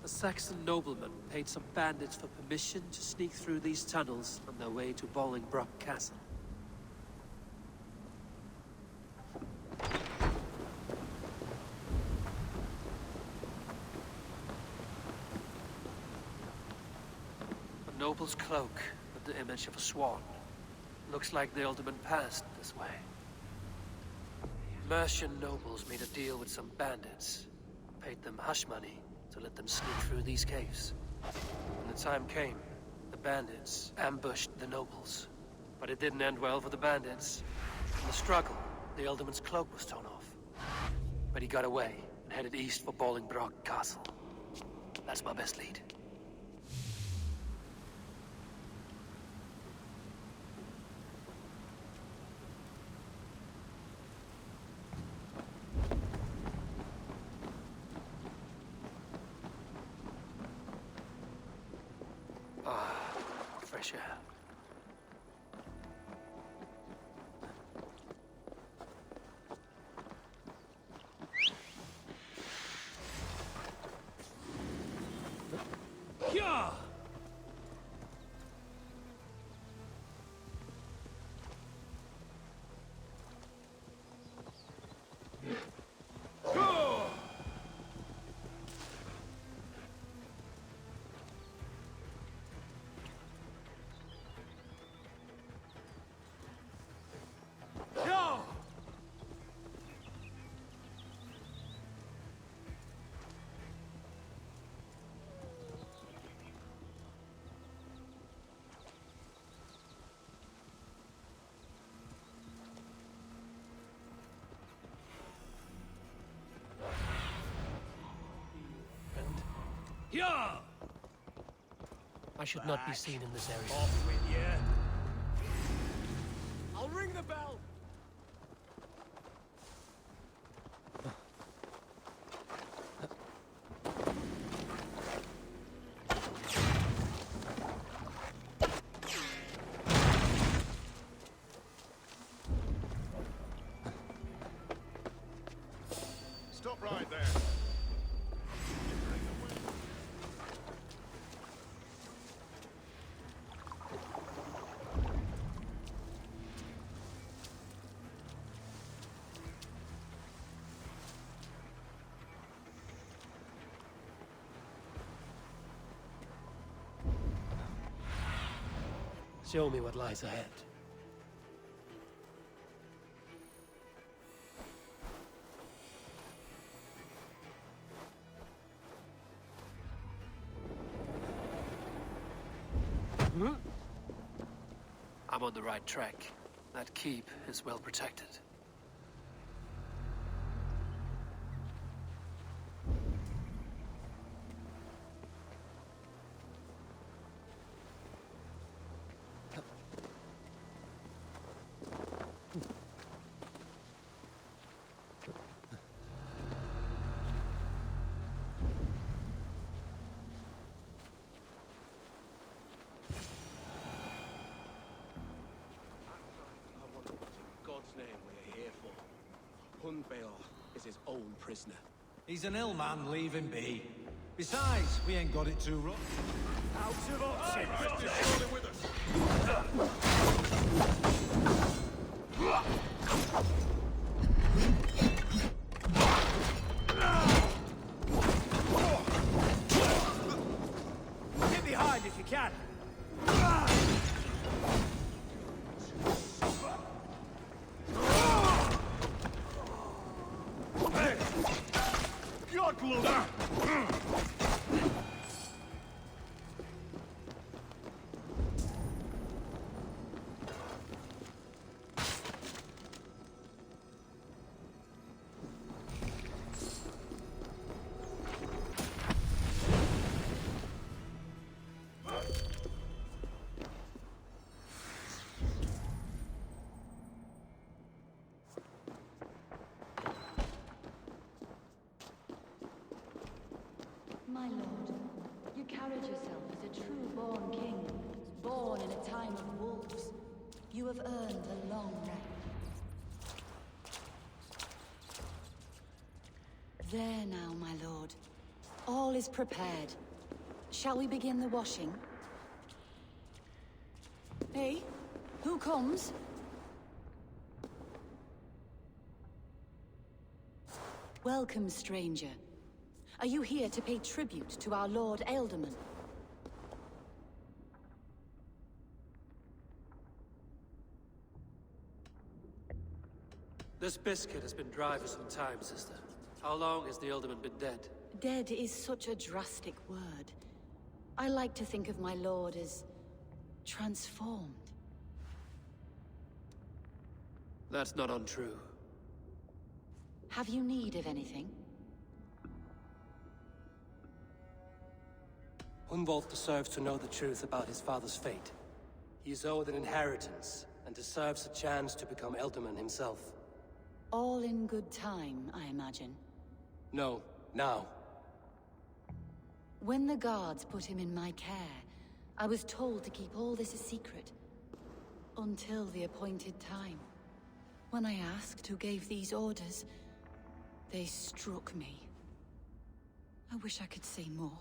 Speaker 13: A Saxon nobleman paid some bandits for permission to sneak through these tunnels on their way to Bolingbroke Castle. A noble's cloak with the image of a swan. Looks like the alderman passed this way. Mercian nobles made a deal with some bandits. Paid them hush money to let them sneak through these caves. When the time came, the bandits ambushed the nobles. But it didn't end well for the bandits. In the struggle, the alderman's cloak was torn off. But he got away and headed east for Bolingbroke Castle. That's my best lead. pleasure. Yeah! Yeah! I should not be seen in this area.
Speaker 7: Off with you. I'll ring the bell. Stop right there.
Speaker 13: Show me what lies ahead. I'm on the right track. That keep is well protected.
Speaker 7: Hunwald is his own prisoner.
Speaker 16: He's an ill man, leave him be. Besides, we ain't got it too rough.
Speaker 7: Out of options! Just surely with us!
Speaker 11: Get behind if you can.
Speaker 4: My lord, you carried yourself as a true-born king, born in a time of wolves. You have earned a long rest. There now, my lord. All is prepared. Shall we begin the washing? Hey, who comes? Welcome, stranger. Are you here to pay tribute to our Lord Ealdorman?
Speaker 13: This biscuit has been dry for some time, sister. How long has the Ealdorman been dead?
Speaker 4: Dead is such a drastic word. I like to think of my lord as transformed.
Speaker 13: That's not untrue.
Speaker 4: Have you need of anything?
Speaker 13: Hunwald deserves to know the truth about his father's fate. He is owed an inheritance, and deserves a chance to become Ealdorman himself.
Speaker 4: All in good time, I imagine.
Speaker 13: No, now.
Speaker 4: When the guards put him in my care, I was told to keep all this a secret. Until the appointed time. When I asked who gave these orders, they struck me. I wish I could say more.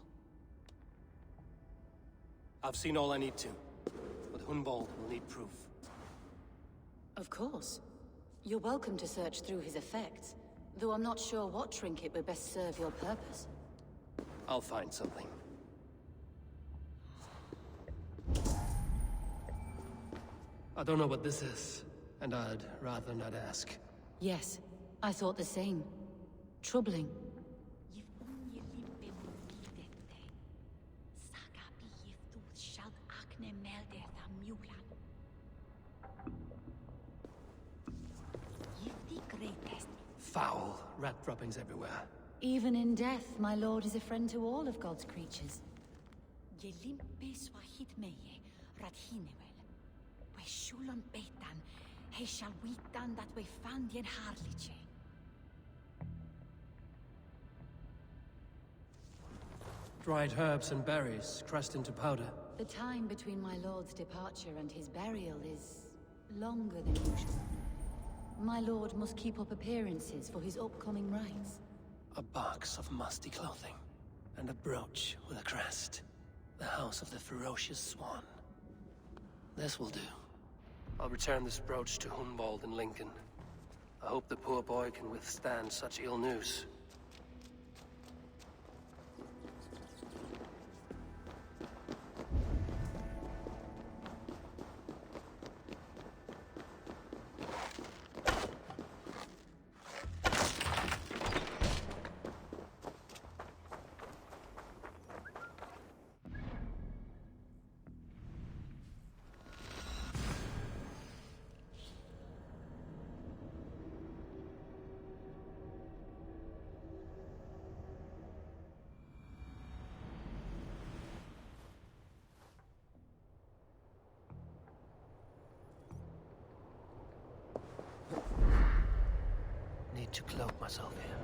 Speaker 13: I've seen all I need to, but Hunwald will need proof.
Speaker 4: Of course. You're welcome to search through his effects, though I'm not sure what trinket would best serve your purpose.
Speaker 13: I'll find something. I don't know what this is, and I'd rather not ask.
Speaker 4: Yes, I thought the same. Troubling.
Speaker 13: Foul. Rat droppings everywhere.
Speaker 4: Even in death, my lord is a friend to all of God's creatures.
Speaker 13: Dried herbs and berries, crushed into powder.
Speaker 4: The time between my lord's departure and his burial is longer than usual. My lord must keep up appearances for his upcoming rites.
Speaker 13: A box of musty clothing, and a brooch with a crest. The house of the ferocious swan. This will do. I'll return this brooch to Hunwald in Lincoln. I hope the poor boy can withstand such ill news. Need to cloak myself here.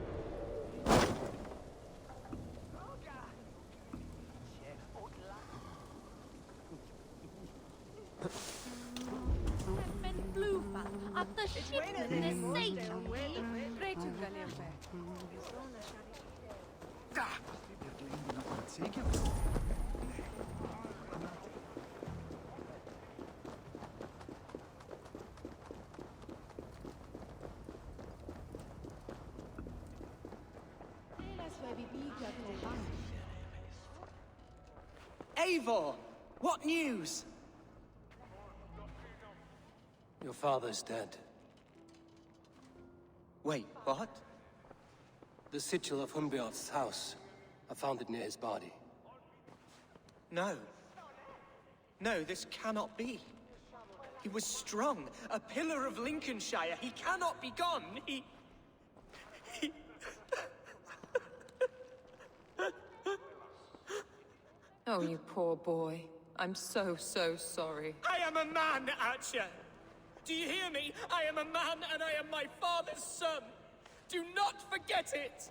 Speaker 11: Eivor! What news?
Speaker 13: Your father's dead.
Speaker 11: Wait, what?
Speaker 13: The sigil of Hunbeorth's house. I found it near his body.
Speaker 11: No. No, this cannot be. He was strong, a pillar of Lincolnshire. He cannot be gone. He...
Speaker 21: Oh, you poor boy. I'm so sorry.
Speaker 11: I am a man, Archer! Do you hear me? I am a man and I am my father's son! Do not forget it!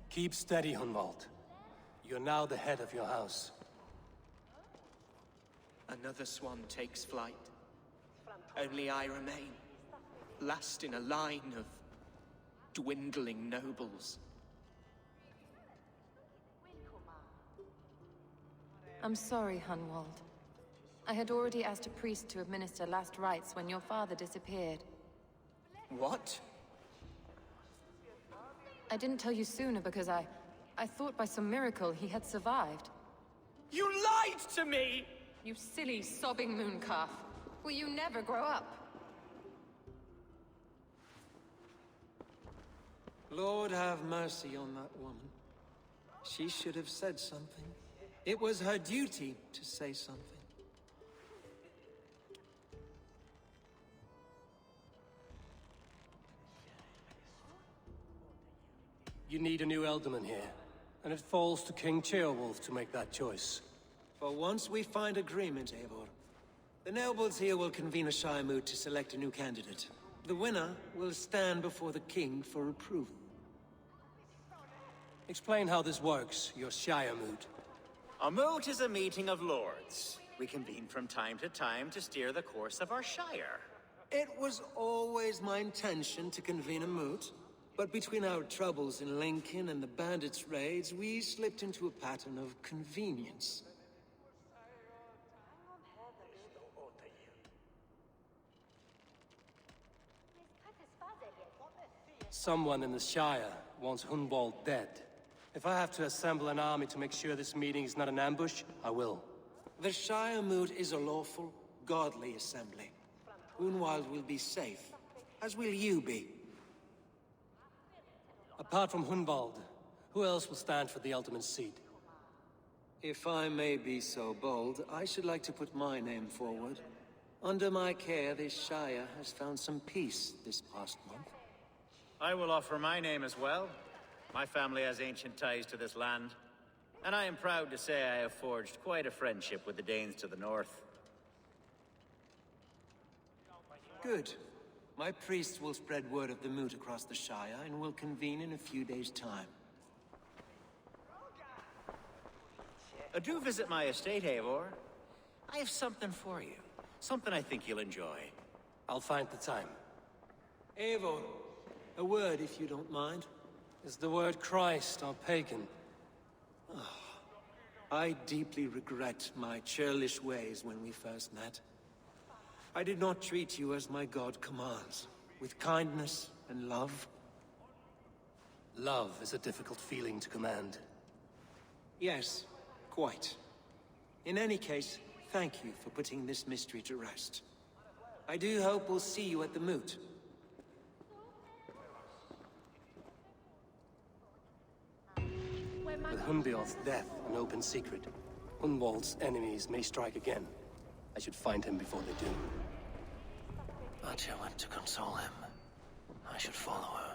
Speaker 13: Keep steady, Hunwald. You're now the head of your house.
Speaker 11: Another swan takes flight. Only I remain. Last in a line of dwindling nobles.
Speaker 21: I'm sorry, Hunwald. I had already asked a priest to administer last rites when your father disappeared.
Speaker 11: What?
Speaker 21: I didn't tell you sooner because I thought by some miracle he had survived.
Speaker 11: You lied to me!
Speaker 21: You silly, sobbing mooncalf. Will you never grow up?
Speaker 20: Lord have mercy on that woman. She should have said something. It was her duty to say something.
Speaker 13: You need a new alderman here, and it falls to King Ceolwulf to make that choice.
Speaker 20: For once we find agreement, Eivor. The nobles here will convene a Shire moot to select a new candidate. The winner will stand before the king for approval.
Speaker 13: Explain how this works, your Shire moot.
Speaker 15: A moot is a meeting of lords. We convene from time to time to steer the course of our Shire.
Speaker 20: It was always my intention to convene a moot, but between our troubles in Lincoln and the bandits' raids, we slipped into a pattern of convenience.
Speaker 13: Someone in the Shire wants Hunwald dead. If I have to assemble an army to make sure this meeting is not an ambush, I will.
Speaker 20: The Shire moot is a lawful, godly assembly. Hunwald will be safe, as will you be.
Speaker 13: Apart from Hunwald, who else will stand for the ultimate seat?
Speaker 20: If I may be so bold, I should like to put my name forward. Under my care, this Shire has found some peace this past month.
Speaker 15: I will offer my name as well. My family has ancient ties to this land, and I am proud to say I have forged quite a friendship with the Danes to the north.
Speaker 20: Good. My priests will spread word of the moot across the Shire, and will convene in a few days' time.
Speaker 15: Do visit my estate, Eivor. I have something for you. Something I think you'll enjoy.
Speaker 13: I'll find the time.
Speaker 20: Eivor, a word if you don't mind.
Speaker 13: Is the word Christ or pagan?
Speaker 20: I deeply regret my churlish ways when we first met. I did not treat you as my god commands, with kindness and love.
Speaker 13: Love is a difficult feeling to command.
Speaker 20: Yes, quite. In any case, thank you for putting this mystery to rest. I do hope we'll see you at the moot.
Speaker 13: With Hunbeorth's death an open secret, Hunwald's enemies may strike again. I should find him before they do.
Speaker 2: Archer went to console him. I should follow her.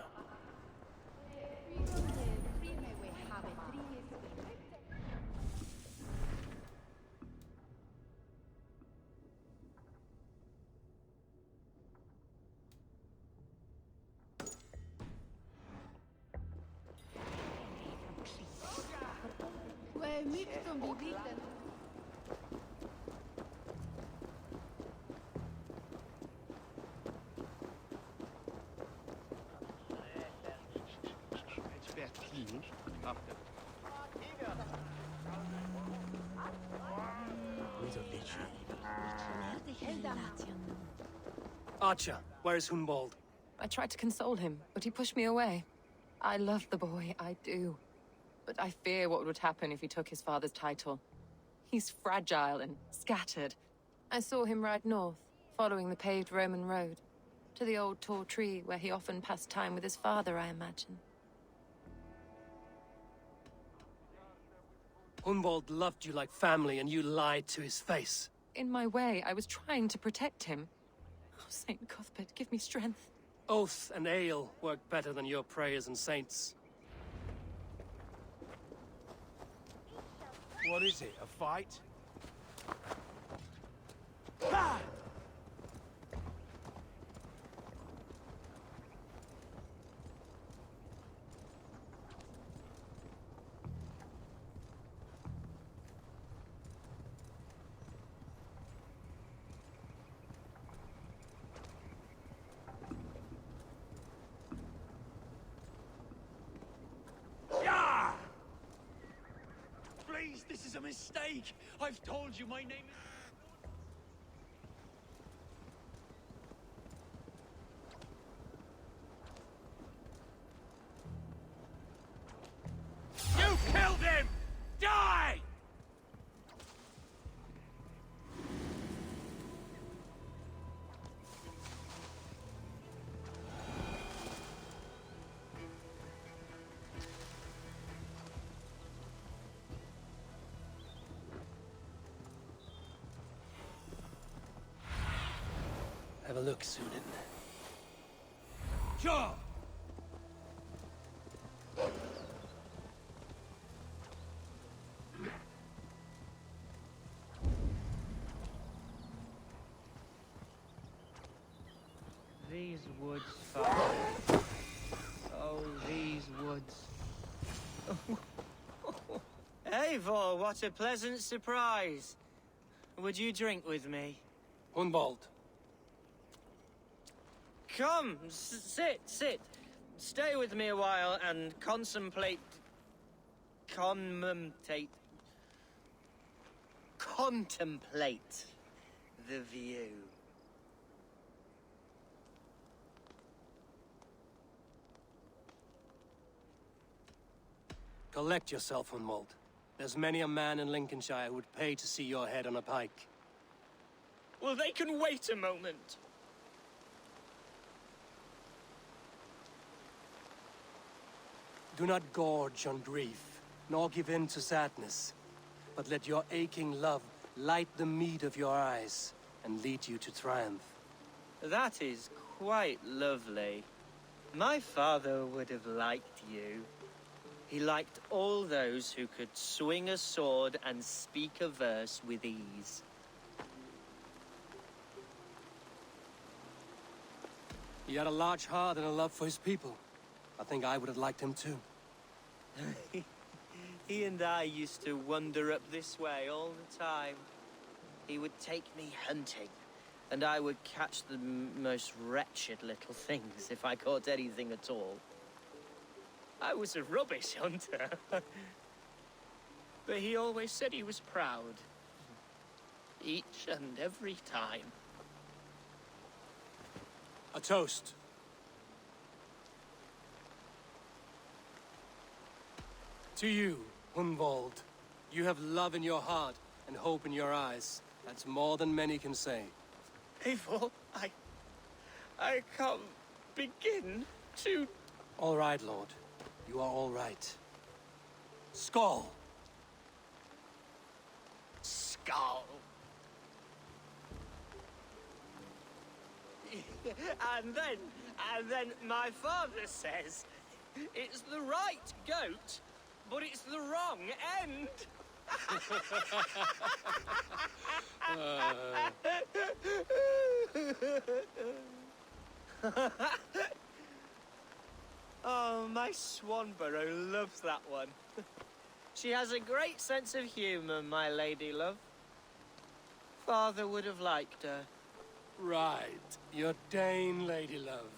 Speaker 13: Archer, where is Hunwald?
Speaker 21: I tried to console him, but he pushed me away. I love the boy, I do. But I fear what would happen if he took his father's title. He's fragile and scattered. I saw him ride north, following the paved Roman road. To the old tall tree where he often passed time with his father, I imagine.
Speaker 13: Hunwald loved you like family, and you lied to his face.
Speaker 21: In my way, I was trying to protect him. Oh, Saint Cuthbert, give me strength.
Speaker 13: Oath and ale work better than your prayers and saints.
Speaker 7: What is it, a fight? Ah! Please, this is a mistake. I've told you my name is... You killed him! Die!
Speaker 13: Have a look, Sunan.
Speaker 7: Sure!
Speaker 5: These woods, Father. Oh, these woods.
Speaker 11: Eivor, what a pleasant surprise. Would you drink with me?
Speaker 13: Hunwald.
Speaker 11: Come, sit. Stay with me a while and contemplate the view.
Speaker 13: Collect yourself, Hunwald. There's many a man in Lincolnshire who would pay to see your head on a pike.
Speaker 11: Well, they can wait a moment.
Speaker 13: Do not gorge on grief, nor give in to sadness, but let your aching love light the mead of your eyes and lead you to triumph.
Speaker 11: That is quite lovely. My father would have liked you. He liked all those who could swing a sword and speak a verse with ease.
Speaker 13: He had a large heart and a love for his people. I think I would have liked him too.
Speaker 11: He and I used to wander up this way all the time. He would take me hunting, and I would catch the most wretched little things if I caught anything at all. I was a rubbish hunter. But he always said he was proud. Each and every time.
Speaker 13: A toast. To you, Hunwald. You have love in your heart and hope in your eyes. That's more than many can say.
Speaker 11: Eivor, I can't begin to...
Speaker 13: All right, Lord. You are all right. Skull!
Speaker 11: Skull. And then my father says, it's the right goat, but it's the wrong end. Oh, my Swanborough loves that one. She has a great sense of humor, my lady love. Father would have liked her.
Speaker 13: Right. Your Dane lady love.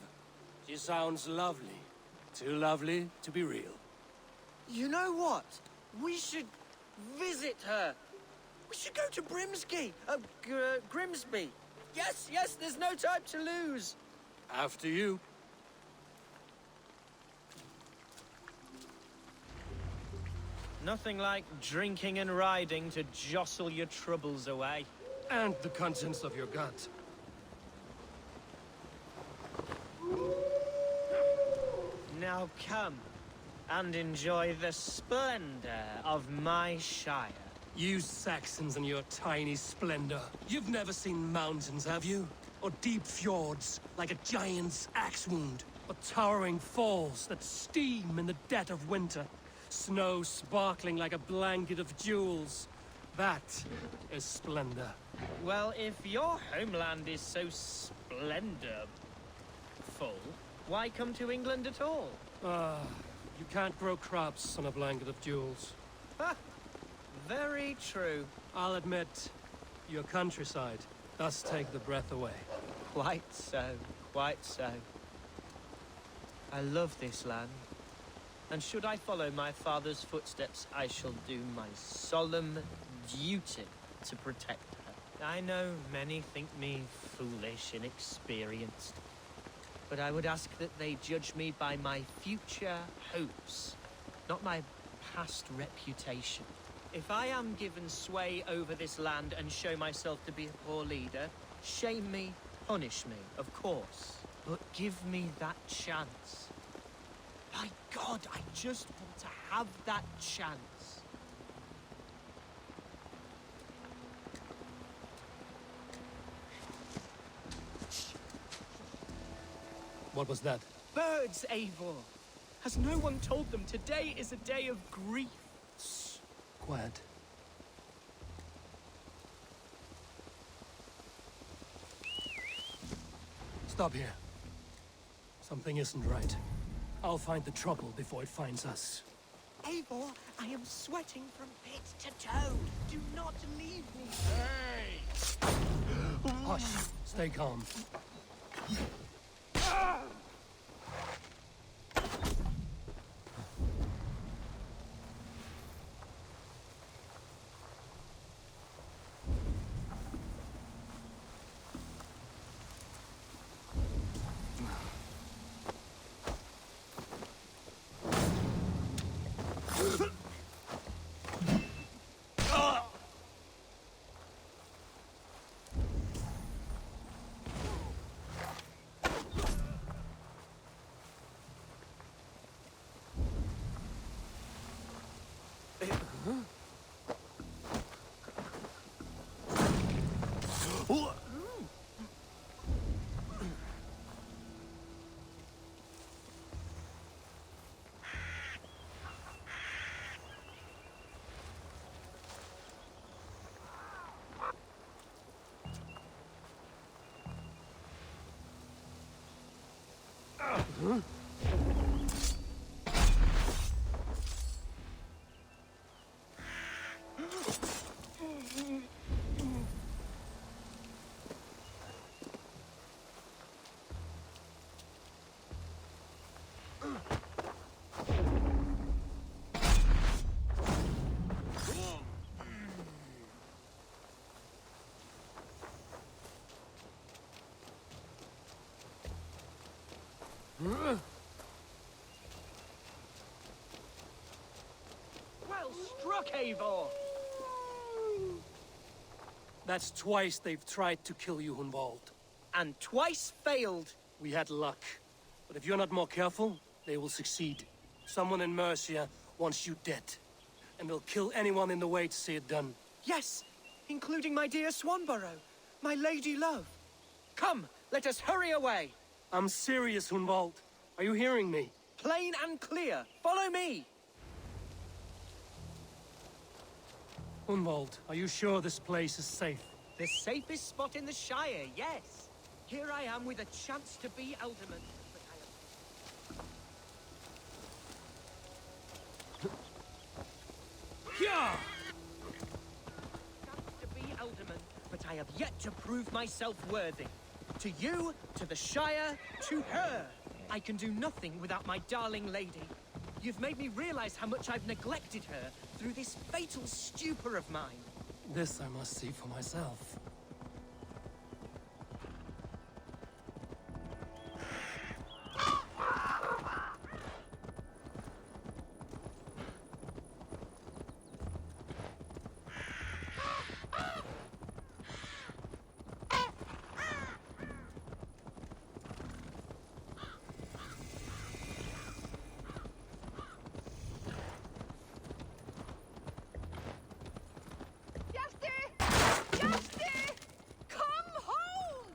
Speaker 13: She sounds lovely. Too lovely to be real.
Speaker 11: You know what? We should visit her. We should go to Grimsby. Yes, there's no time to lose.
Speaker 13: After you.
Speaker 11: Nothing like drinking and riding to jostle your troubles away.
Speaker 13: And the contents of your gut.
Speaker 11: Now come and enjoy the splendor of my shire.
Speaker 13: You Saxons and your tiny splendor. You've never seen mountains, have you? Or deep fjords, like a giant's axe wound. Or towering falls that steam in the dead of winter. Snow sparkling like a blanket of jewels. That is splendor.
Speaker 11: Well, if your homeland is so splendorful, why come to England at all?
Speaker 13: You can't grow crops on a blanket of jewels.
Speaker 11: Ha! Very true.
Speaker 13: I'll admit, your countryside does take the breath away.
Speaker 11: Quite so, quite so. I love this land. And should I follow my father's footsteps, I shall do my solemn duty to protect her. I know many think me foolish, inexperienced. But I would ask that they judge me by my future hopes, not my past reputation. If I am given sway over this land and show myself to be a poor leader, shame me, punish me, of course. But give me that chance. My God, I just want to have that chance.
Speaker 13: What was that?
Speaker 11: Birds, Eivor. Has no one told them today is a day of grief?
Speaker 13: Quiet. Stop here. Something isn't right. I'll find the trouble before it finds us.
Speaker 11: Eivor, I am sweating from pit to toe. Do not leave me.
Speaker 13: Hush. Stay calm.
Speaker 11: Well struck, Eivor!
Speaker 13: That's twice they've tried to kill you, Hunwald.
Speaker 11: And twice failed.
Speaker 13: We had luck. But if you're not more careful, they will succeed. Someone in Mercia wants you dead. And they'll kill anyone in the way to see it done.
Speaker 11: Yes, including my dear Swanborough, my lady love. Come, let us hurry away.
Speaker 13: I'm serious, Hunwald. Are you hearing me?
Speaker 11: Plain and clear. Follow me.
Speaker 13: Hunwald, are you sure this place is safe?
Speaker 11: The safest spot in the Shire, yes. Here I am with a chance to be Alderman. But I have yet to prove myself worthy. To you, to the Shire, to her. I can do nothing without my darling lady. You've made me realize how much I've neglected her through this fatal stupor of mine.
Speaker 13: This I must see for myself.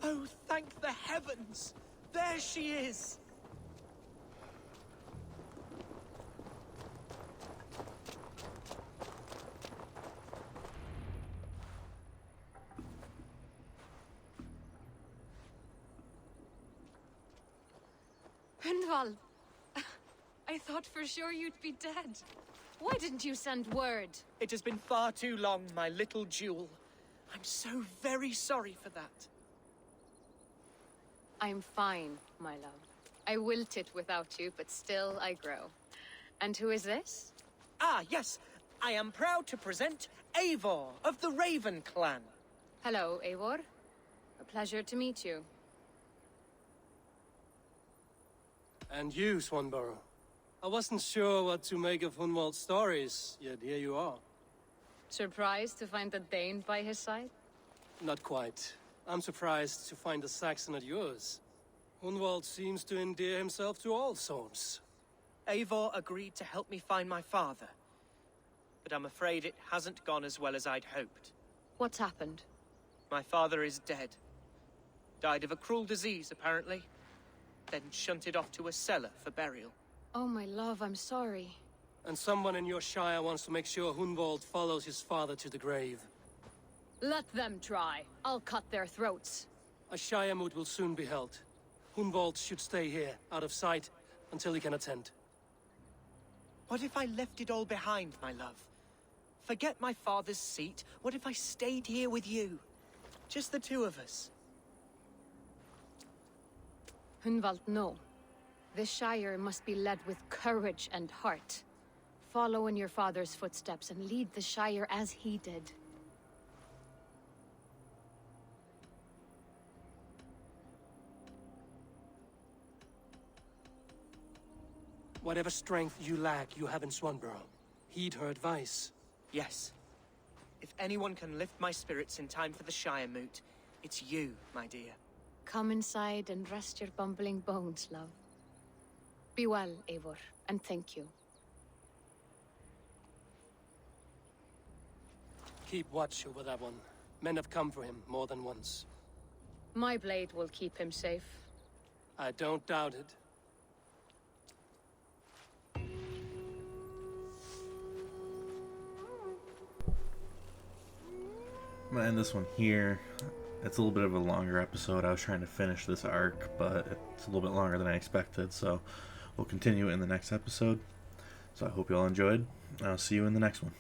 Speaker 11: Oh, thank the heavens! There she is!
Speaker 21: Hunwald, I thought for sure you'd be dead. Why didn't you send word?
Speaker 11: It has been far too long, my little jewel. I'm so very sorry for that.
Speaker 21: I'm fine, my love. I wilted without you, but still I grow. And who is this?
Speaker 11: Ah, yes. I am proud to present Eivor of the Raven clan.
Speaker 21: Hello, Eivor. A pleasure to meet you.
Speaker 13: And you, Swanborough. I wasn't sure what to make of Hunwald's stories, yet here you are.
Speaker 21: Surprised to find a Dane by his side?
Speaker 13: Not quite. I'm surprised to find a Saxon at yours. Hunwald seems to endear himself to all souls.
Speaker 11: Eivor agreed to help me find my father. But I'm afraid it hasn't gone as well as I'd hoped.
Speaker 21: What's happened?
Speaker 11: My father is dead. Died of a cruel disease, apparently. Then shunted off to a cellar for burial.
Speaker 21: Oh, my love, I'm sorry.
Speaker 13: And someone in your shire wants to make sure Hunwald follows his father to the grave.
Speaker 21: Let them try. I'll cut their throats.
Speaker 13: A shire moot will soon be held. Hunwald should stay here, out of sight, until he can attend.
Speaker 11: What if I left it all behind, my love? Forget my father's seat. What if I stayed here with you? Just the two of us.
Speaker 4: Hunwald, no. This Shire must be led with courage and heart. Follow in your father's footsteps and lead the Shire as he did.
Speaker 13: Whatever strength you lack, you have in Swanborough. Heed her advice.
Speaker 11: Yes. If anyone can lift my spirits in time for the Shire moot, it's you, my dear.
Speaker 4: Come inside and rest your bumbling bones, love. Be well, Eivor, and thank you.
Speaker 13: Keep watch over that one. Men have come for him more than once.
Speaker 4: My blade will keep him safe.
Speaker 13: I don't doubt it.
Speaker 5: I'm gonna end this one here. It's a little bit of a longer episode. I was trying to finish this arc, but it's a little bit longer than I expected, so we'll continue in the next episode. So I hope you all enjoyed. I'll see you in the next one.